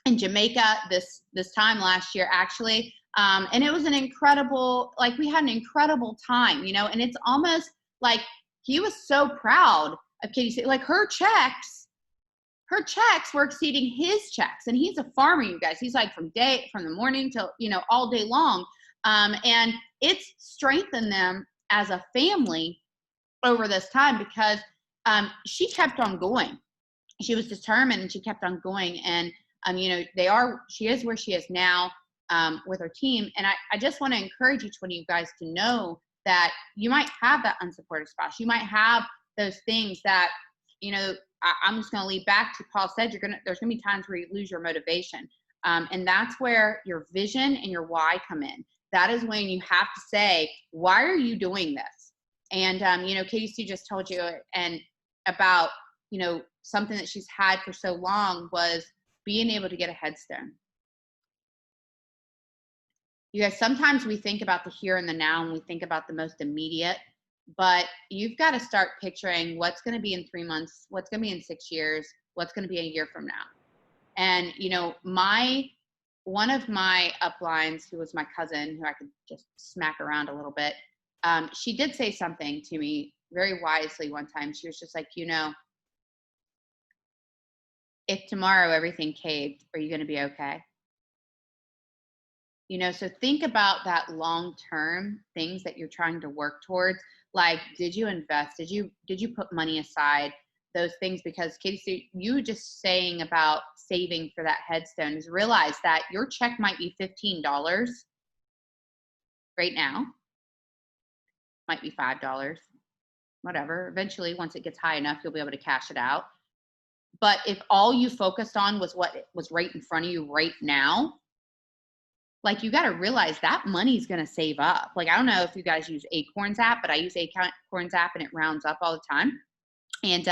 in Jamaica this time last year, actually. And it was an incredible, like, we had an incredible time, you know, and it's almost like he was so proud of Katie. Like, her checks were exceeding his checks. And he's a farmer, you guys. He's like from the morning till, you know, all day long. And it's strengthened them as a family over this time because she kept on going. She was determined and she kept on going. And, you know, she is where she is now with her team. And I just want to encourage each one of you guys to know that you might have that unsupportive spouse. You might have those things that, you know, I'm just going to lead back to Paul said, there's going to be times where you lose your motivation. And that's where your vision and your why come in. That is when you have to say, why are you doing this? And, Katie Sue just told you and about, something that she's had for so long was being able to get a headstone. You guys, sometimes we think about the here and the now and we think about the most immediate, but you've got to start picturing what's going to be in 3 months, what's going to be in 6 years, what's going to be a year from now. And, one of my uplines, who was my cousin, who I could just smack around a little bit, she did say something to me very wisely one time. She was just like, if tomorrow everything caved, are you going to be okay? So think about that long-term things that you're trying to work towards. Like, did you invest? Did you put money aside? Those things, because Katie, you just saying about saving for that headstone is realize that your check might be $15 right now, might be $5, whatever. Eventually, once it gets high enough, you'll be able to cash it out. But if all you focused on was what was right in front of you right now, like, you got to realize that money's going to save up. Like, I don't know if you guys use Acorns app, but I use Acorns app and it rounds up all the time. And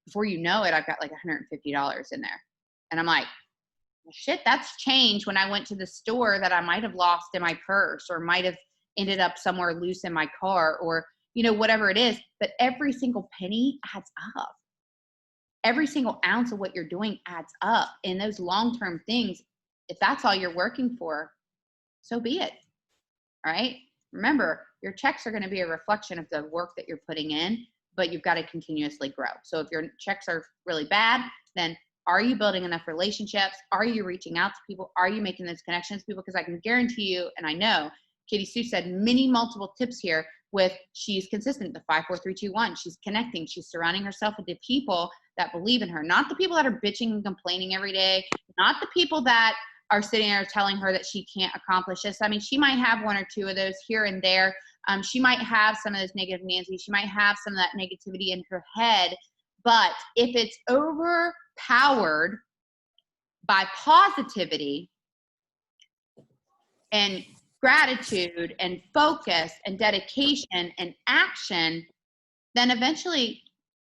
before you know it, I've got like $150 in there. And I'm like, well, shit, that's change when I went to the store that I might have lost in my purse or might have ended up somewhere loose in my car or, whatever it is. But every single penny adds up. Every single ounce of what you're doing adds up. And those long-term things, if that's all you're working for, so be it. All right. Remember, your checks are going to be a reflection of the work that you're putting in, but you've got to continuously grow. So if your checks are really bad, then are you building enough relationships? Are you reaching out to people? Are you making those connections to people? Because I can guarantee you, and I know Katie Sue said multiple tips here with she's consistent, the 5, 4, 3, 2, 1. She's connecting. She's surrounding herself with the people that believe in her, not the people that are bitching and complaining every day, not the people that are sitting there telling her that she can't accomplish this. I mean, she might have 1 or 2 of those here and there. She might have some of those negative Nancy. She might have some of that negativity in her head. But if it's overpowered by positivity and gratitude and focus and dedication and action, then eventually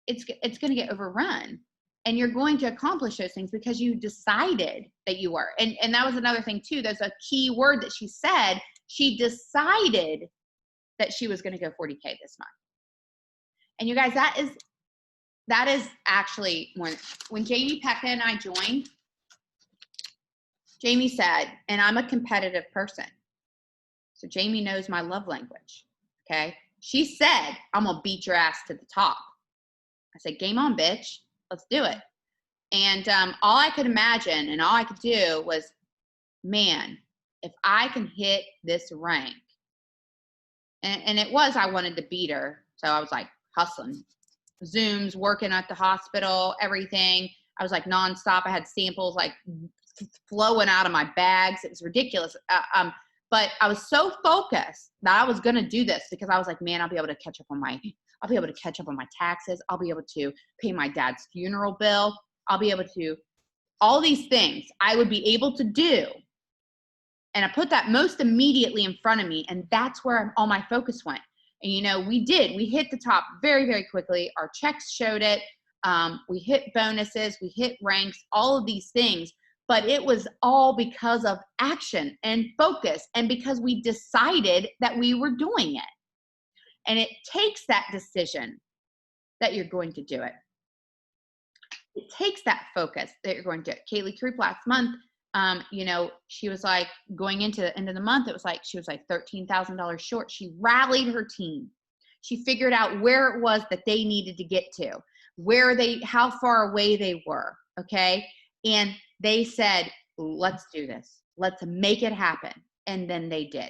it's going to get overrun. And you're going to accomplish those things because you decided that you were. And that was another thing too. There's a key word that she said. She decided that she was going to go 40K this month. And you guys, that is actually when Jamie Pekka and I joined, Jamie said, and I'm a competitive person. So Jamie knows my love language. Okay. She said, I'm going to beat your ass to the top. I said, game on, bitch. Let's do it. And all I could imagine and all I could do was, man, if I can hit this rank, and it was, I wanted to beat her. So I was like hustling, Zooms, working at the hospital, everything. I was like nonstop. I had samples like flowing out of my bags. It was ridiculous. But I was so focused that I was going to do this because I was like, man, I'll be able to catch up on my taxes. I'll be able to pay my dad's funeral bill. I'll be able to, all these things I would be able to do. And I put that most immediately in front of me. And that's where all my focus went. And, we hit the top very, very quickly. Our checks showed it. We hit bonuses, we hit ranks, all of these things. But it was all because of action and focus and because we decided that we were doing it. And it takes that decision that you're going to do it. It takes that focus that you're going to do it. Kaylee Troop last month, she was like going into the end of the month, she was like $13,000 short. She rallied her team. She figured out where it was that they needed to get to, how far away they were. Okay. And they said, let's do this. Let's make it happen. And then they did.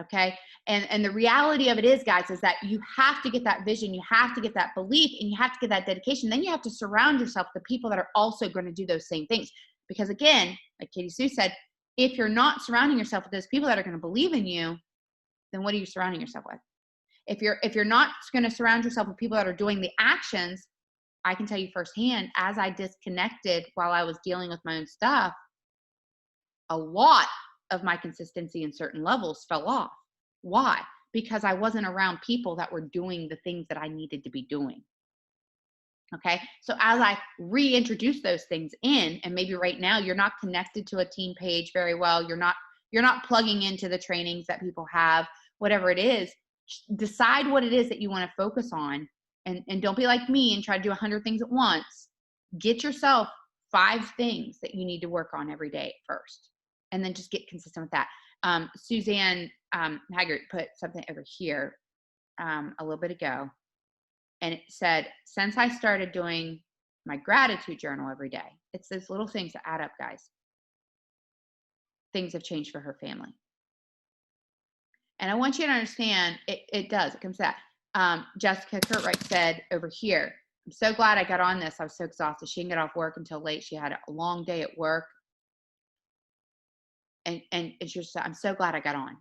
Okay. And the reality of it is, guys, is that you have to get that vision. You have to get that belief and you have to get that dedication. Then you have to surround yourself with the people that are also going to do those same things. Because again, like Katie Sue said, if you're not surrounding yourself with those people that are going to believe in you, then what are you surrounding yourself with? If you're not going to surround yourself with people that are doing the actions, I can tell you firsthand, as I disconnected while I was dealing with my own stuff, a lot of my consistency in certain levels fell off. Why? because I wasn't around people that were doing the things that I needed to be doing. Okay. So as I reintroduce those things in, and maybe right now you're not connected to a team page very well, you're not plugging into the trainings that people have, whatever it is, decide what it is that you want to focus on, and don't be like me and try to do 100 things at once. Get yourself 5 things that you need to work on every day first, and then just get consistent with that. Suzanne Haggard put something over here a little bit ago, and it said, since I started doing my gratitude journal every day, it's those little things that add up, guys. Things have changed for her family. And I want you to understand, it does. It comes to that. Jessica Curtright said over here, I'm so glad I got on this. I was so exhausted. She didn't get off work until late. She had a long day at work. And she just said, I'm so glad I got on.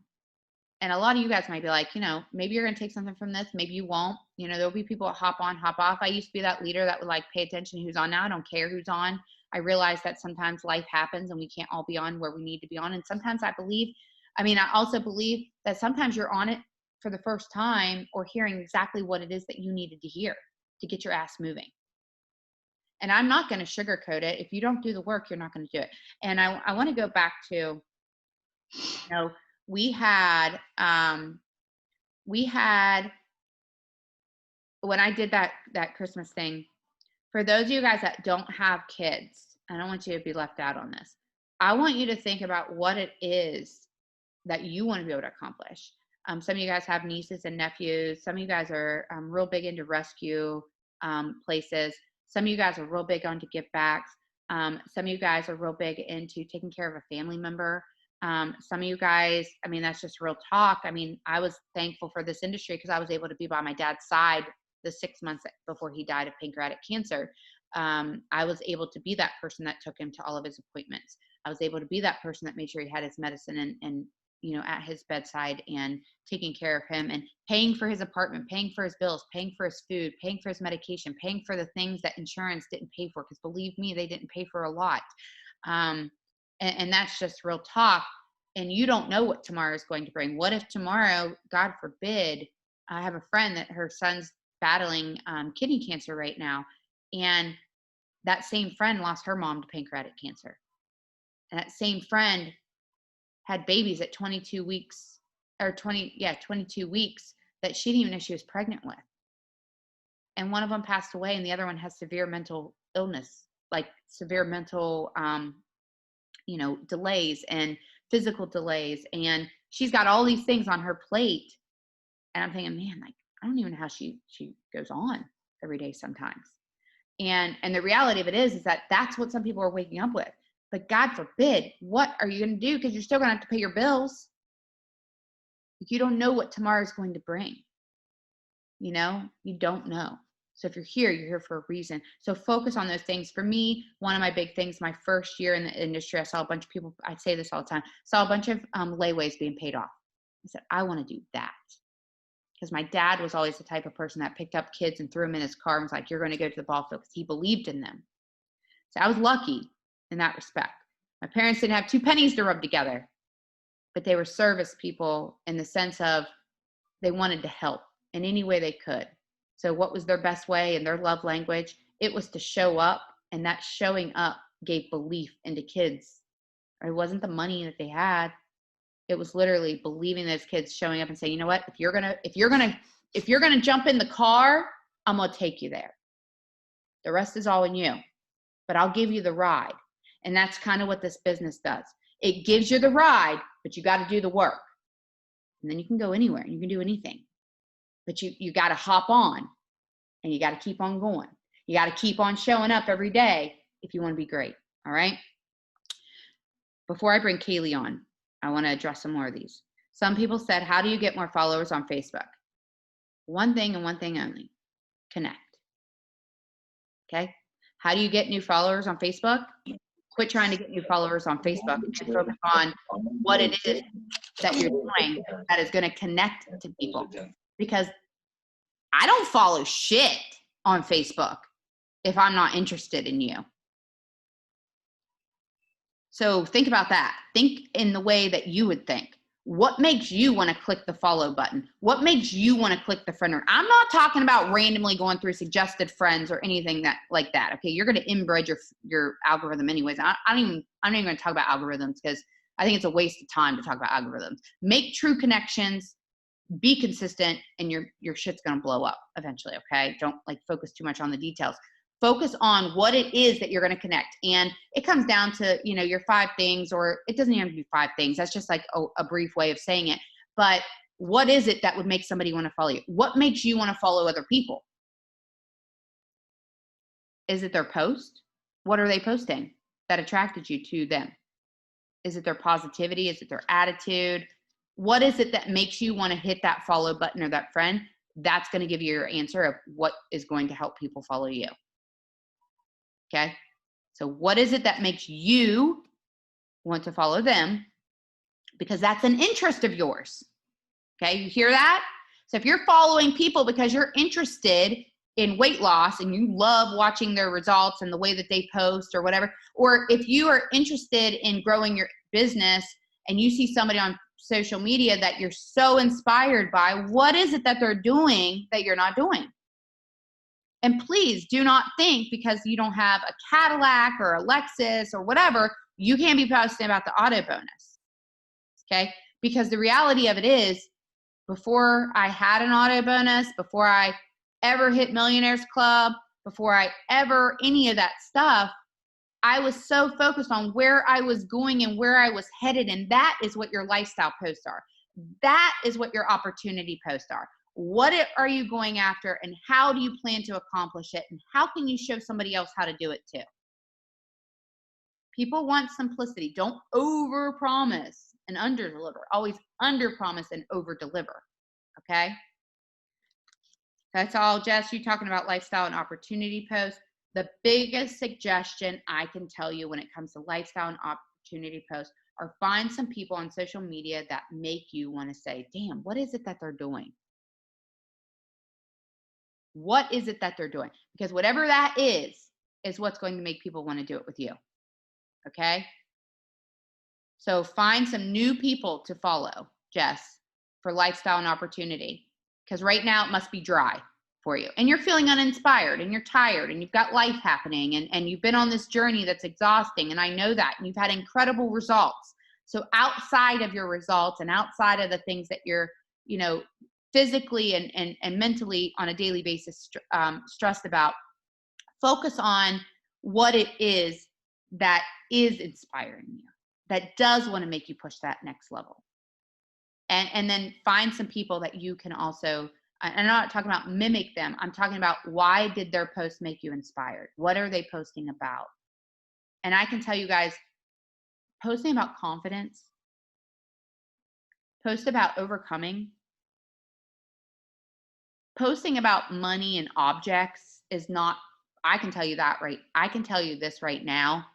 And a lot of you guys might be like, maybe you're going to take something from this. Maybe you won't. There'll be people that hop on, hop off. I used to be that leader that would like pay attention to who's on. Now I don't care who's on. I realize that sometimes life happens and we can't all be on where we need to be on. And sometimes I also believe that sometimes you're on it for the first time or hearing exactly what it is that you needed to hear to get your ass moving. And I'm not going to sugarcoat it. If you don't do the work, you're not going to do it. And I want to go back to, we had when I did that Christmas thing, for those of you guys that don't have kids, I don't want you to be left out on this. I want you to think about what it is that you want to be able to accomplish. Some of you guys have nieces and nephews. Some of you guys are real big into rescue places. Some of you guys are real big onto give backs. Some of you guys are real big into taking care of a family member. Some of you guys, that's just real talk. I was thankful for this industry because I was able to be by my dad's side the 6 months before he died of pancreatic cancer. I was able to be that person that took him to all of his appointments. I was able to be that person that made sure he had his medicine and at his bedside and taking care of him and paying for his apartment, paying for his bills, paying for his food, paying for his medication, paying for the things that insurance didn't pay for. Because believe me, they didn't pay for a lot. And that's just real talk. And you don't know what tomorrow is going to bring. What if tomorrow, God forbid, I have a friend that her son's battling kidney cancer right now. And that same friend lost her mom to pancreatic cancer. And that same friend had babies at 22 weeks that she didn't even know she was pregnant with. And one of them passed away and the other one has severe mental illness, like severe mental, delays and physical delays. And she's got all these things on her plate. And I'm thinking, man, like, I don't even know how she goes on every day sometimes. And the reality of it is that that's what some people are waking up with. But God forbid, what are you going to do? Because you're still going to have to pay your bills. You don't know what tomorrow is going to bring. You don't know. So if you're here for a reason. So focus on those things. For me, one of my big things, my first year in the industry, I saw a bunch of people, I say this all the time, saw a bunch of layaways being paid off. I said, I want to do that. Because my dad was always the type of person that picked up kids and threw them in his car and was like, you're going to go to the ball field, because he believed in them. So I was lucky in that respect. My parents didn't have 2 pennies to rub together, but they were service people in the sense of they wanted to help in any way they could. So what was their best way and their love language? It was to show up, and that showing up gave belief into kids. It wasn't the money that they had. It was literally believing those kids, showing up and saying, you know what, if you're gonna jump in the car, I'm gonna take you there. The rest is all in you, but I'll give you the ride. And that's kind of what this business does. It gives you the ride, but you got to do the work. And then you can go anywhere and you can do anything. But you got to hop on and you got to keep on going. You got to keep on showing up every day if you want to be great. All right. Before I bring Kaylee on, I want to address some more of these. Some people said, how do you get more followers on Facebook? One thing and one thing only: connect. Okay. How do you get new followers on Facebook? Quit trying to get new followers on Facebook and focus on what it is that you're doing that is going to connect to people. Because I don't follow shit on Facebook if I'm not interested in you. So think about that. Think in the way that you would think. What makes you want to click the follow button? What makes you want to click the friend? I'm not talking about randomly going through suggested friends or anything like that. Okay, you're going to inbred your algorithm anyways. I'm not even going to talk about algorithms because I think it's a waste of time to talk about algorithms. Make true connections, be consistent, and your shit's going to blow up eventually. Okay, don't focus too much on the details. Focus on what it is that you're going to connect. And it comes down to, your 5 things, or it doesn't even have to be 5 things. That's just a brief way of saying it. But what is it that would make somebody want to follow you? What makes you want to follow other people? Is it their post? What are they posting that attracted you to them? Is it their positivity? Is it their attitude? What is it that makes you want to hit that follow button or that friend? That's going to give you your answer of what is going to help people follow you. Okay, so what is it that makes you want to follow them? Because that's an interest of yours. Okay, you hear that? So if you're following people because you're interested in weight loss and you love watching their results and the way that they post or whatever, or if you are interested in growing your business and you see somebody on social media that you're so inspired by, what is it that they're doing that you're not doing? And please do not think because you don't have a Cadillac or a Lexus or whatever, you can't be posting about the auto bonus. Okay? Because the reality of it is, before I had an auto bonus, before I ever hit Millionaires Club, before I ever any of that stuff, I was so focused on where I was going and where I was headed. And that is what your lifestyle posts are. That is what your opportunity posts are. What are you going after, and how do you plan to accomplish it, and how can you show somebody else how to do it too? People want simplicity. Don't over-promise and under-deliver. Always under-promise and over-deliver, okay? That's all, Jess. You talking about lifestyle and opportunity posts. The biggest suggestion I can tell you when it comes to lifestyle and opportunity posts are find some people on social media that make you want to say, damn, what is it that they're doing? What is it that they're doing? Because whatever that is what's going to make people want to do it with you. Okay? So find some new people to follow, Jess, for lifestyle and opportunity. Because right now it must be dry for you. And you're feeling uninspired and you're tired and you've got life happening and you've been on this journey that's exhausting. And I know that. And you've had incredible results. So outside of your results and outside of the things that you're, physically and mentally on a daily basis stressed about, focus on what it is that is inspiring you, that does want to make you push that next level. And then find some people that you can also, I'm not talking about mimic them, I'm talking about why did their post make you inspired? What are they posting about? And I can tell you guys, posting about confidence, post about overcoming, posting about money and objects is not, I can tell you this right now,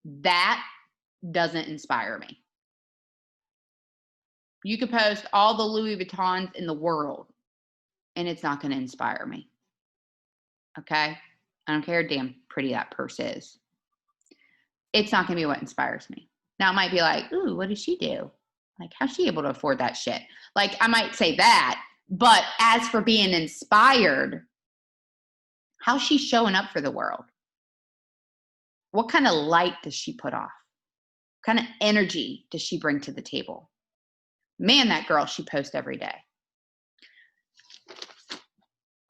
that doesn't inspire me. You could post all the Louis Vuittons in the world and it's not going to inspire me. Okay? I don't care how damn pretty that purse is. It's not going to be what inspires me. Now it might be like, ooh, what does she do? Like, how's she able to afford that shit? Like, I might say that. But as for being inspired, how's she showing up for the world? What kind of light does she put off? What kind of energy does she bring to the table? Man, that girl, she posts every day.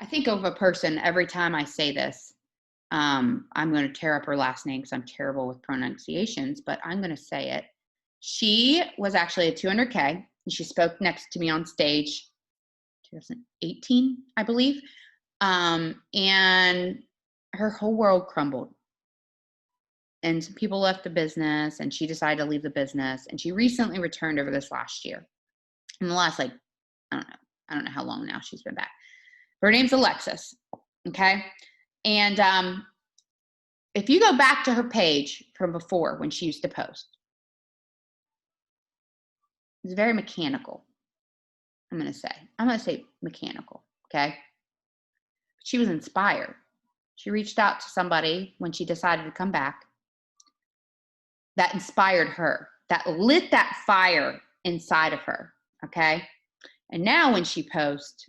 I think of a person every time I say this. I'm going to tear up her last name because I'm terrible with pronunciations, but I'm going to say it. She was actually a 200K, and she spoke next to me on stage 2018, I believe. And her whole world crumbled. And some people left the business, and she decided to leave the business. And she recently returned over this last year. In the last, I don't know how long now she's been back. Her name's Alexis. Okay. And if you go back to her page from before when she used to post, it's very mechanical. I'm going to say mechanical. Okay. She was inspired. She reached out to somebody when she decided to come back that inspired her, that lit that fire inside of her. Okay. And now when she posts,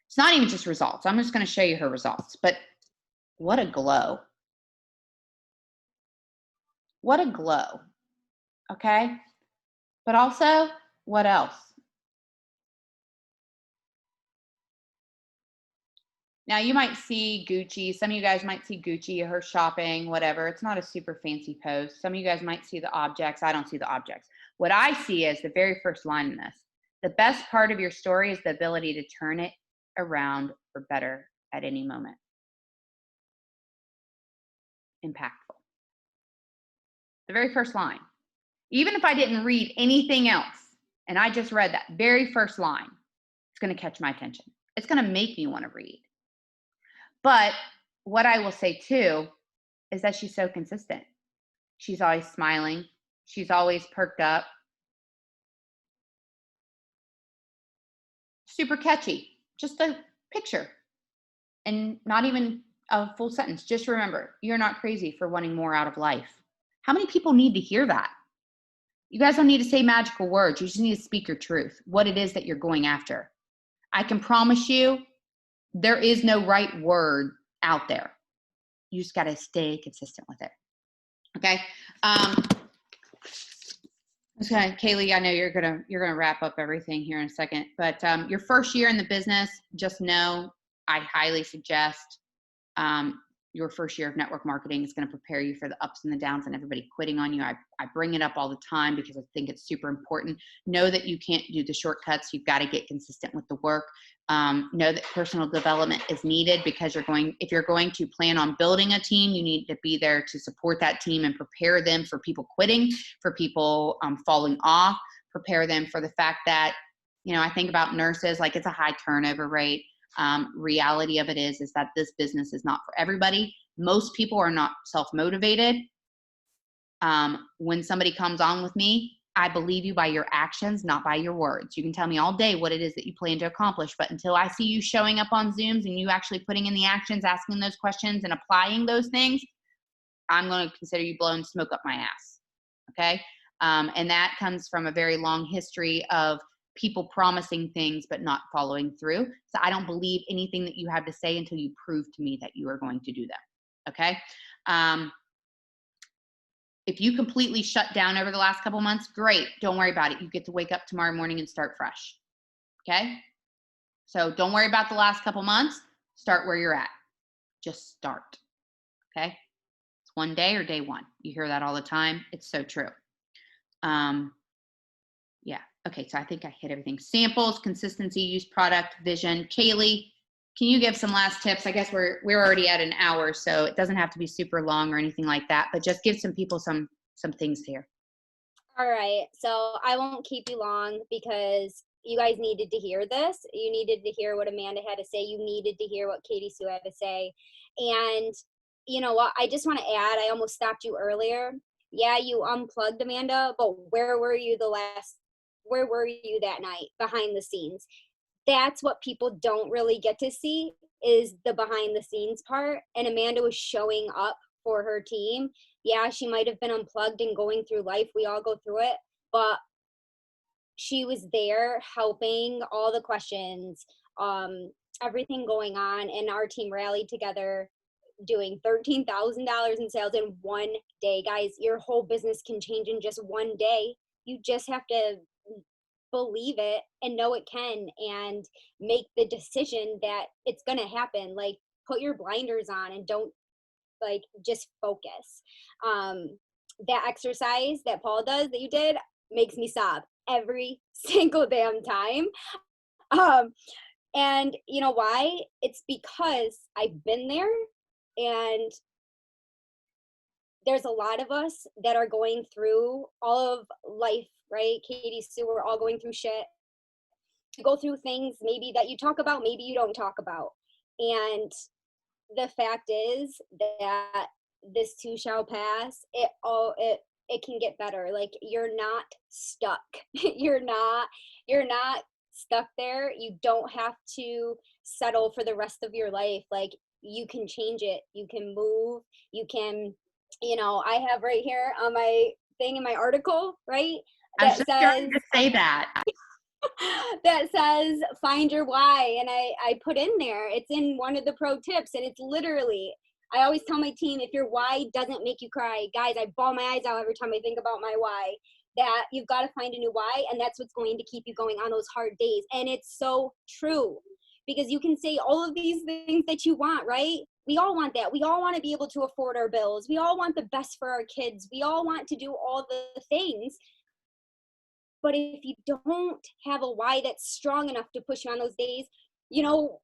it's not even just results. I'm just going to show you her results, but what a glow. What a glow. Okay. But also, what else? Now you might see Gucci. Some of you guys might see Gucci, her shopping, whatever. It's not a super fancy post. Some of you guys might see the objects. I don't see the objects. What I see is the very first line in this. The best part of your story is the ability to turn it around for better at any moment. Impactful. The very first line. Even if I didn't read anything else, and I just read that very first line, it's going to catch my attention. It's going to make me want to read. But what I will say too is that she's so consistent. She's always smiling. She's always perked up. Super catchy. Just a picture and not even a full sentence. Just remember, you're not crazy for wanting more out of life. How many people need to hear that? You guys don't need to say magical words. You just need to speak your truth, what it is that you're going after. I can promise you there is no right word out there. You just got to stay consistent with it. Okay. Okay, Kaylee, I know you're gonna wrap up everything here in a second, but your first year in the business, just know I highly suggest your first year of network marketing is going to prepare you for the ups and the downs and everybody quitting on you. I bring it up all the time because I think it's super important. Know that you can't do the shortcuts. You've got to get consistent with the work. Know that personal development is needed because if you're going to plan on building a team, you need to be there to support that team and prepare them for people quitting, for people falling off, prepare them for the fact that, I think about nurses, like it's a high turnover rate. Reality of it is that this business is not for everybody. Most people are not self-motivated. When somebody comes on with me, I believe you by your actions, not by your words. You can tell me all day what it is that you plan to accomplish, but until I see you showing up on Zooms and you actually putting in the actions, asking those questions and applying those things, I'm going to consider you blowing smoke up my ass. Okay. And that comes from a very long history of people promising things but not following through. So I don't believe anything that you have to say until you prove to me that you are going to do them. Okay. If you completely shut down over the last couple months, great. Don't worry about it. You get to wake up tomorrow morning and start fresh. Okay. So don't worry about the last couple months. Start where you're at. Just start. Okay. It's one day or day one. You hear that all the time. It's so true. Yeah. Okay, so I think I hit everything. Samples, consistency, use product, vision. Kaylee, can you give some last tips? I guess we're already at an hour, so it doesn't have to be super long or anything like that, but just give some people some things here. All right, so I won't keep you long because you guys needed to hear this. You needed to hear what Amanda had to say. You needed to hear what Katie Sue had to say. And you know what? I just want to add, I almost stopped you earlier. Yeah, you unplugged, Amanda, but where were you that night behind the scenes? That's what people don't really get to see, is the behind the scenes part. And Amanda was showing up for her team. Yeah, she might have been unplugged and going through life. We all go through it, but she was there helping all the questions, everything going on, and our team rallied together, doing $13,000 in sales in one day. Guys, your whole business can change in just one day. You just have to believe it and know it can, and make the decision that it's going to happen. Like, put your blinders on and don't, like, just focus. That exercise that Paul does that you did makes me sob every single damn time. And you know why? It's because I've been there, and there's a lot of us that are going through all of life, right? Katie, Sue, we're all going through shit. You go through things maybe that you talk about, maybe you don't talk about. And the fact is that this too shall pass. It can get better. Like, you're not stuck. you're not stuck there. You don't have to settle for the rest of your life. Like, you can change it. You can move. You can, I have right here on my thing in my article, right? I was that just says going to say that. that says find your why, and I put in there, it's in one of the pro tips, and it's literally, I always tell my team, if your why doesn't make you cry, guys, I bawl my eyes out every time I think about my why, that you've got to find a new why, and that's what's going to keep you going on those hard days. And it's so true, because you can say all of these things that you want, right? We all want that. We all want to be able to afford our bills. We all want the best for our kids. We all want to do all the things. But if you don't have a why that's strong enough to push you on those days, you know,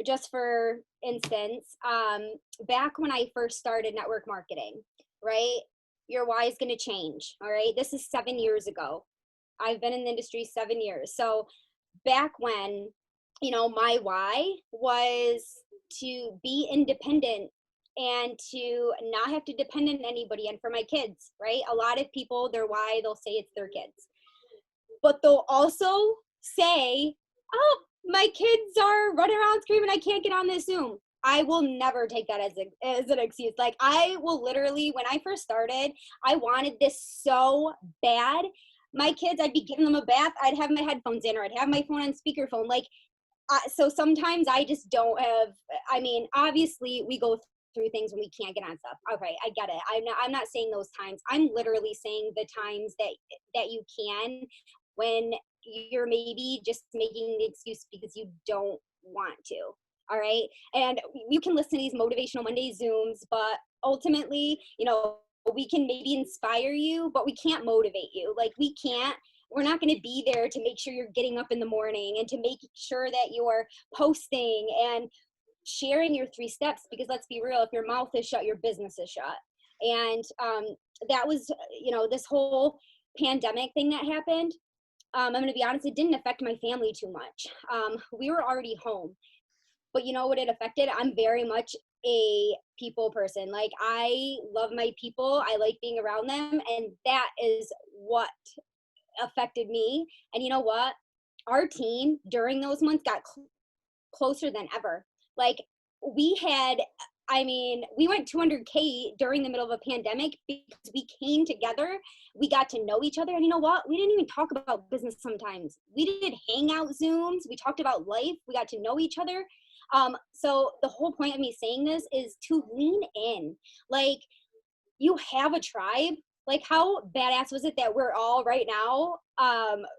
just for instance, back when I first started network marketing, right? Your why is going to change. All right. This is 7 years ago. I've been in the industry 7 years. So back when, you know, my why was to be independent and to not have to depend on anybody, and for my kids, right? A lot of people, their why, they'll say it's their kids. But they'll also say, oh, my kids are running around screaming, I can't get on this Zoom. I will never take that as an excuse. Like, I will literally, when I first started, I wanted this so bad. My kids, I'd be giving them a bath, I'd have my headphones in, or I'd have my phone on speakerphone. Like, so sometimes I just don't have, I mean, obviously we go through things when we can't get on stuff. Okay, I get it. I'm not saying those times. I'm literally saying the times that you can, when you're maybe just making the excuse because you don't want to. All right. And you can listen to these Motivational Monday Zooms, but ultimately, you know, we can maybe inspire you, but we can't motivate you. Like, we're not going to be there to make sure you're getting up in the morning and to make sure that you're posting and sharing your 3 steps, because let's be real, if your mouth is shut, your business is shut. And that was, you know, this whole pandemic thing that happened. I'm going to be honest, it didn't affect my family too much. We were already home, but you know what it affected? I'm very much a people person. Like, I love my people. I like being around them. And that is what affected me. And you know what? Our team during those months got closer than ever. Like, we went 200K during the middle of a pandemic because we came together, we got to know each other. And you know what? We didn't even talk about business sometimes. We did hangout Zooms. We talked about life. We got to know each other. So the whole point of me saying this is to lean in. Like, you have a tribe. Like, how badass was it that we're all right now,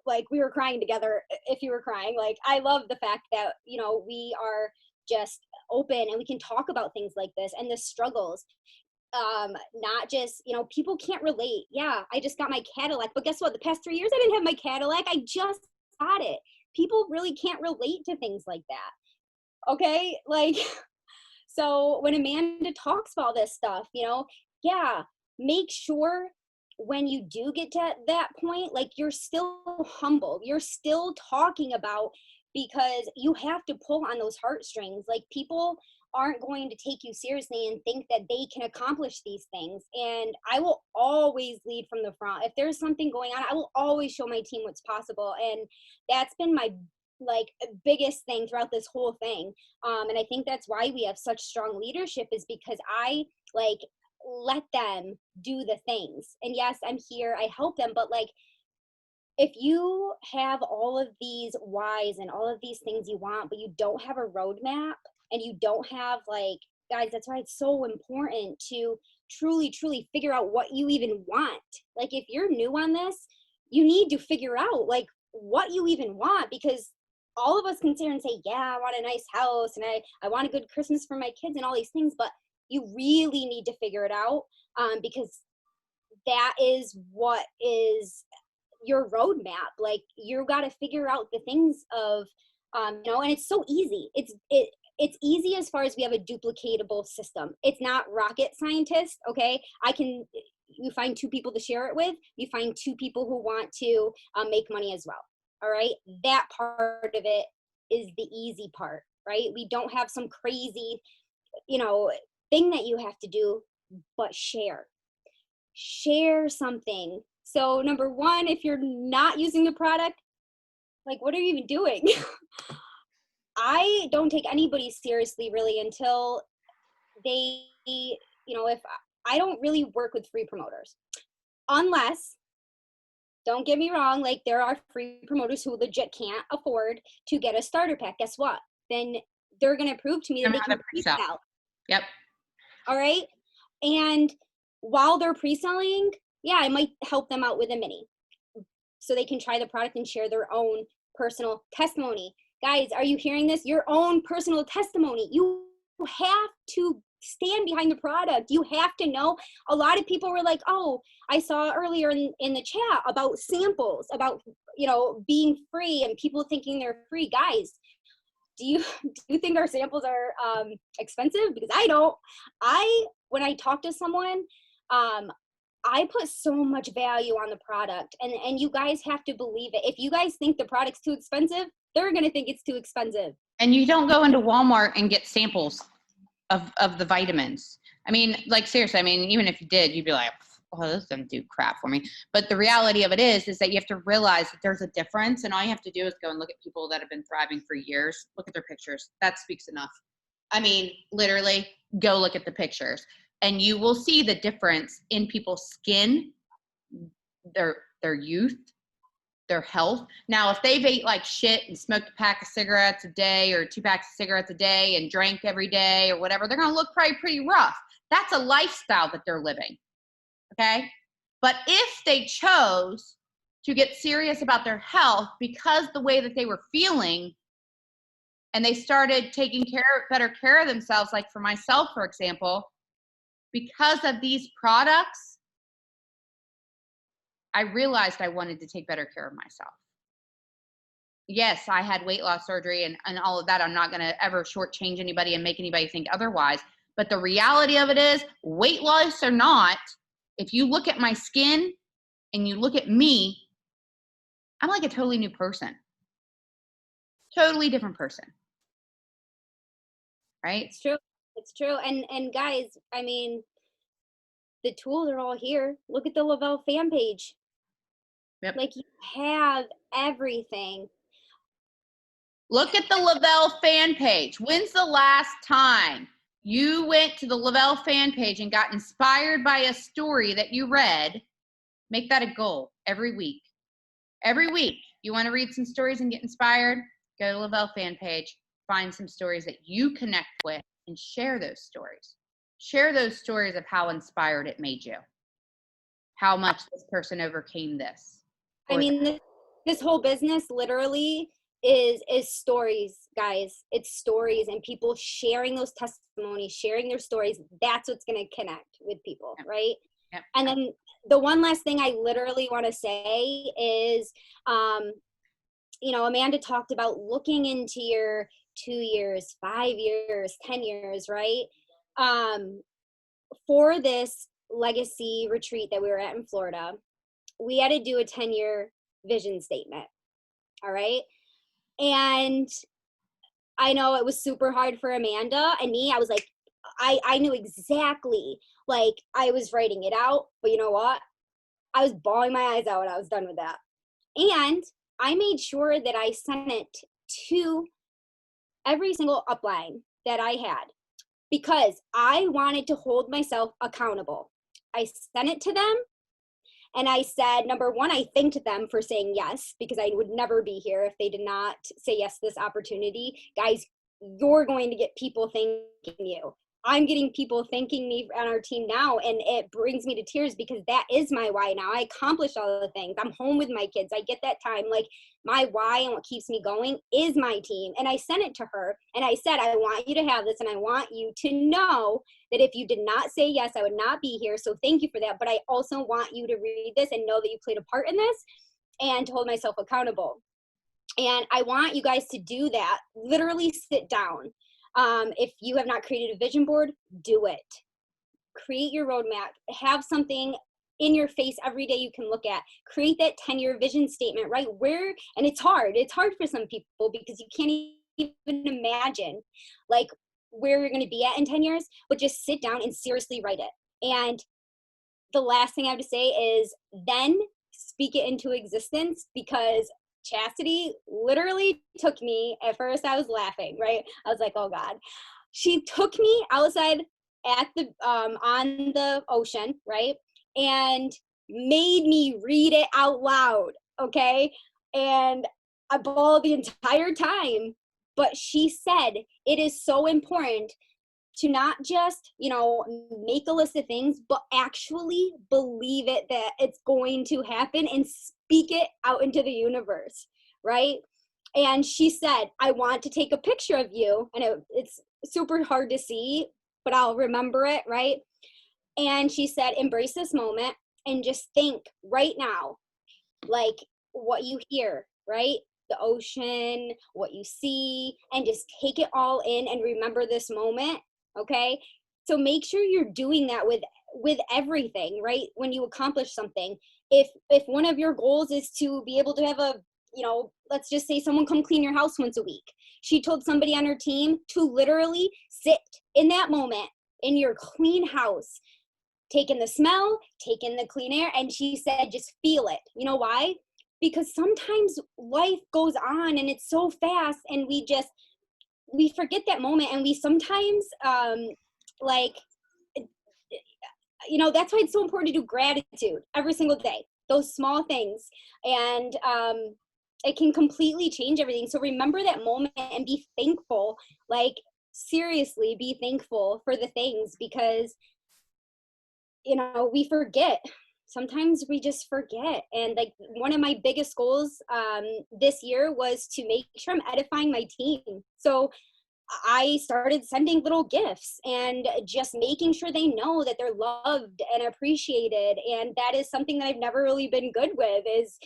like, we were crying together, if you were crying. Like, I love the fact that, you know, we are just open and we can talk about things like this and the struggles. Not just, you know, people can't relate. Yeah, I just got my Cadillac, but guess what? The past 3 years, I didn't have my Cadillac. I just got it. People really can't relate to things like that. Okay? Like, so when Amanda talks about this stuff, you know, yeah, make sure when you do get to that point, like, you're still humble. You're still talking about, because you have to pull on those heartstrings. Like, people aren't going to take you seriously and think that they can accomplish these things. And I will always lead from the front. If there's something going on, I will always show my team what's possible. And that's been my biggest thing throughout this whole thing. And I think that's why we have such strong leadership, is because I let them do the things. And yes, I'm here, I help them, but like, if you have all of these whys and all of these things you want, but you don't have a roadmap, and you don't have, like, guys, that's why it's so important to truly, truly figure out what you even want. Like, if you're new on this, you need to figure out, like, what you even want, because all of us can sit here and say, yeah, I want a nice house and I want a good Christmas for my kids and all these things, but you really need to figure it out, because that is what is your roadmap. Like, you got to figure out the things of, you know, and it's so easy. It's easy as far as we have a duplicatable system. It's not rocket scientist. Okay. You find 2 people to share it with, you find 2 people who want to make money as well. All right. That part of it is the easy part, right? We don't have some crazy, you know, thing that you have to do, but share something. So number 1, if you're not using the product, like, what are you even doing? I don't take anybody seriously really until they, you know, if I don't really work with free promoters, unless Don't get me wrong, like there are free promoters who legit can't afford to get a starter pack. Guess what? Then they're going to prove to me that they can pre-sell. Yep. All right. And while they're pre-selling, yeah, I might help them out with a mini so they can try the product and share their own personal testimony. Guys, are you hearing this? Your own personal testimony. You have to stand behind the product. You have to know. A lot of people were like, oh, I saw earlier in the chat about samples, about, being free and people thinking they're free. Guys, do you think our samples are expensive? Because I don't. When I talk to someone, I put so much value on the product, and you guys have to believe it. If you guys think the product's too expensive, they're going to think it's too expensive. And you don't go into Walmart and get samples of the vitamins. I mean, like seriously, I mean, even if you did, you'd be like, oh, this doesn't do crap for me. But the reality of it is that you have to realize that there's a difference, and all you have to do is go and look at people that have been thriving for years. Look at their pictures. That speaks enough. I mean, literally, go look at the pictures, and you will see the difference in people's skin, their youth, their health. Now, if they've ate like shit and smoked a pack of cigarettes a day or 2 packs of cigarettes a day and drank every day or whatever, they're going to look probably pretty rough. That's a lifestyle that they're living. Okay. But if they chose to get serious about their health because the way that they were feeling, and they started taking better care of themselves, like for myself, for example, because of these products, I realized I wanted to take better care of myself. Yes, I had weight loss surgery and all of that. I'm not going to ever shortchange anybody and make anybody think otherwise. But the reality of it is, weight loss or not, if you look at my skin and you look at me, I'm like a totally new person. Totally different person. Right? It's true. It's true. And guys, I mean, the tools are all here. Look at the Lavelle fan page. Yep. Like, you have everything. Look at the Lavelle fan page. When's the last time you went to the Lavelle fan page and got inspired by a story that you read? Make that a goal every week. Every week, you want to read some stories and get inspired? Go to Lavelle fan page, find some stories that you connect with, and share those stories. Share those stories of how inspired it made you. How much this person overcame this. I mean, this whole business literally is stories, guys. It's stories and people sharing those testimonies, sharing their stories. That's what's going to connect with people, right? Yep. And then the one last thing I literally want to say is, Amanda talked about looking into your 2 years, 5 years, 10 years, right? For this legacy retreat that we were at in Florida, we had to do a 10-year vision statement. All right. And I know it was super hard for Amanda and me. I was like, I knew exactly, like I was writing it out, but you know what? I was bawling my eyes out when I was done with that. And I made sure that I sent it to every single upline that I had because I wanted to hold myself accountable. I sent it to them. And I said, number one, I thanked them for saying yes, because I would never be here if they did not say yes to this opportunity. Guys, you're going to get people thanking you. I'm getting people thanking me on our team now, and it brings me to tears because that is my why now. I accomplished all the things. I'm home with my kids. I get that time. Like, my why and what keeps me going is my team. And I sent it to her, and I said, I want you to have this, and I want you to know that if you did not say yes, I would not be here. So thank you for that. But I also want you to read this and know that you played a part in this and to hold myself accountable. And I want you guys to do that. Literally sit down. If you have not created a vision board, do it. Create your roadmap. Have something in your face every day you can look at. Create that 10-year vision statement, right? And it's hard. It's hard for some people because you can't even imagine like where you're going to be at in 10 years, but just sit down and seriously write it. And the last thing I have to say is then speak it into existence, because Chastity literally took me, at first I was laughing, right? I was like, oh God. She took me outside at the, on the ocean, right? And made me read it out loud, okay? And I bawled the entire time. But she said it is so important to not just, make a list of things, but actually believe it that it's going to happen and speak it out into the universe, right? And she said, I want to take a picture of you. And it's super hard to see, but I'll remember it, right? And she said, embrace this moment and just think right now, like what you hear, right? The ocean, what you see, and just take it all in and remember this moment, okay? So make sure you're doing that with everything, right? When you accomplish something. If one of your goals is to be able to have let's just say someone come clean your house once a week. She told somebody on her team to literally sit in that moment in your clean house, take in the smell, take in the clean air, and she said just feel it. You know why? Because sometimes life goes on and it's so fast and we forget that moment, and we sometimes that's why it's so important to do gratitude every single day, those small things. And it can completely change everything. So remember that moment and be thankful, like seriously be thankful for the things, because we forget. Sometimes we just forget. And like one of my biggest goals this year was to make sure I'm edifying my team. So I started sending little gifts and just making sure they know that they're loved and appreciated. And that is something that I've never really been good with is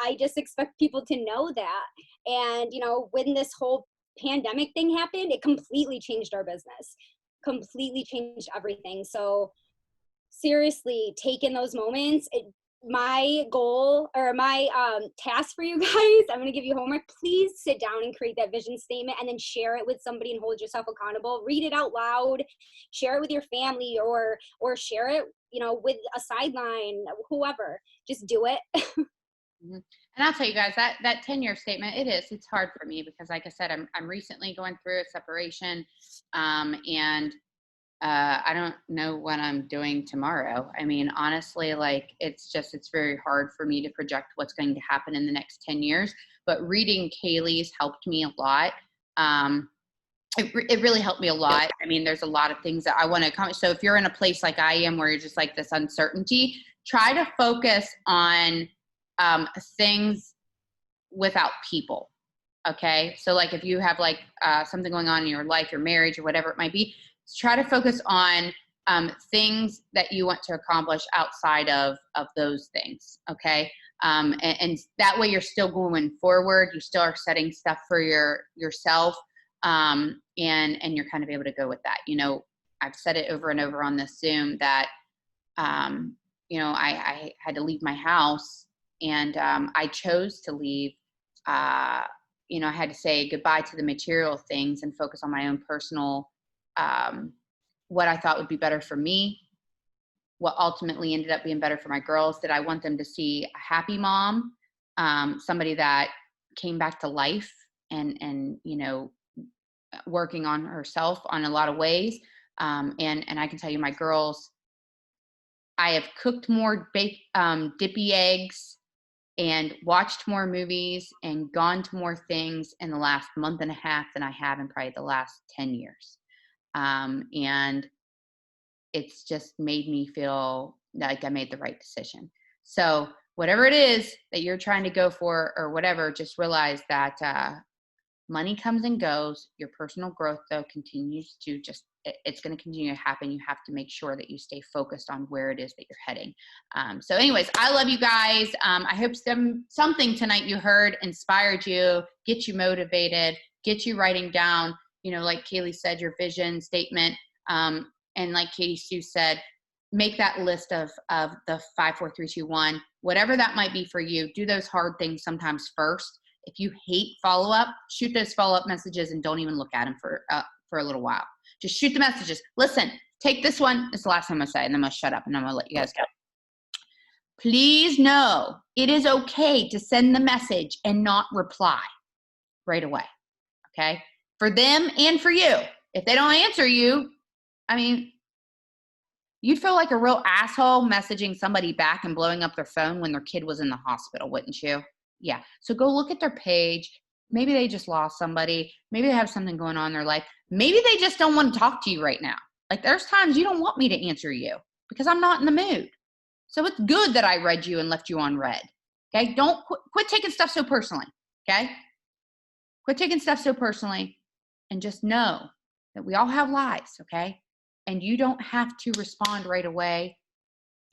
I just expect people to know that. And, when this whole pandemic thing happened, it completely changed our business, completely changed everything. So seriously, take in those moments. My goal or my task for you guys, I'm going to give you homework. Please sit down and create that vision statement and then share it with somebody and hold yourself accountable. Read it out loud, share it with your family, or share it, with a sideline, whoever. Just do it. And I'll tell you guys that 10-year statement, it's hard for me because like I said, I'm recently going through a separation, and I don't know what I'm doing tomorrow. I mean, honestly, like it's very hard for me to project what's going to happen in the next 10 years, but reading Kaylee's helped me a lot. It really helped me a lot. I mean, there's a lot of things that I want to accomplish. So if you're in a place like I am, where you're just like this uncertainty, try to focus on things without people. Okay. So like if you have like something going on in your life, your marriage or whatever it might be, try to focus on things that you want to accomplish outside of those things. Okay. And that way you're still going forward. You still are setting stuff for yourself. And you're kind of able to go with that. I've said it over and over on this Zoom that, I had to leave my house, and I chose to leave. I had to say goodbye to the material things and focus on my own personal, what I thought would be better for me, what ultimately ended up being better for my girls. Did I want them to see a happy mom, somebody that came back to life and working on herself on a lot of ways. And I can tell you, my girls, I have cooked more dippy eggs and watched more movies and gone to more things in the last month and a half than I have in probably the last 10 years. And it's just made me feel like I made the right decision. So whatever it is that you're trying to go for or whatever, just realize that money comes and goes. Your personal growth, though, continues to it's going to continue to happen. You have to make sure that you stay focused on where it is that you're heading. So anyways, I love you guys. I hope something tonight you heard inspired you, get you motivated, get you writing down, like Kaylee said, your vision statement. And like Katie Sue said, make that list of the 5, 4, 3, 2, 1, whatever that might be for you. Do those hard things sometimes first. If you hate follow-up, shoot those follow-up messages and don't even look at them for a little while. Just shoot the messages. Listen, take this one. It's the last time I say it, and I'm going to shut up and I'm going to let you guys go. Please know it is okay to send the message and not reply right away. Okay? For them and for you. If they don't answer you, I mean, You'd feel like a real asshole messaging somebody back and blowing up their phone when their kid was in the hospital, wouldn't you? Yeah. So go look at their page. Maybe they just lost somebody. Maybe they have something going on in their life. Maybe they just don't want to talk to you right now. Like there's times you don't want me to answer you because I'm not in the mood. So it's good that I read you and left you on read. Okay. Don't quit taking stuff so personally. Okay. Quit taking stuff so personally and just know that we all have lives. Okay. And you don't have to respond right away.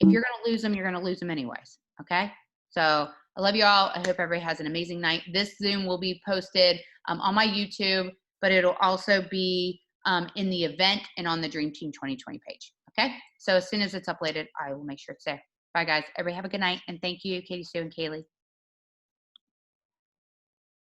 If you're going to lose them, you're going to lose them anyways. Okay. So I love you all. I hope everybody has an amazing night. This Zoom will be posted on my YouTube, but it'll also be in the event and on the Dream Team 2020 page. Okay. So as soon as it's uploaded, I will make sure it's there. Bye guys. Everybody have a good night. And thank you, Katie, Sue, and Kaylee.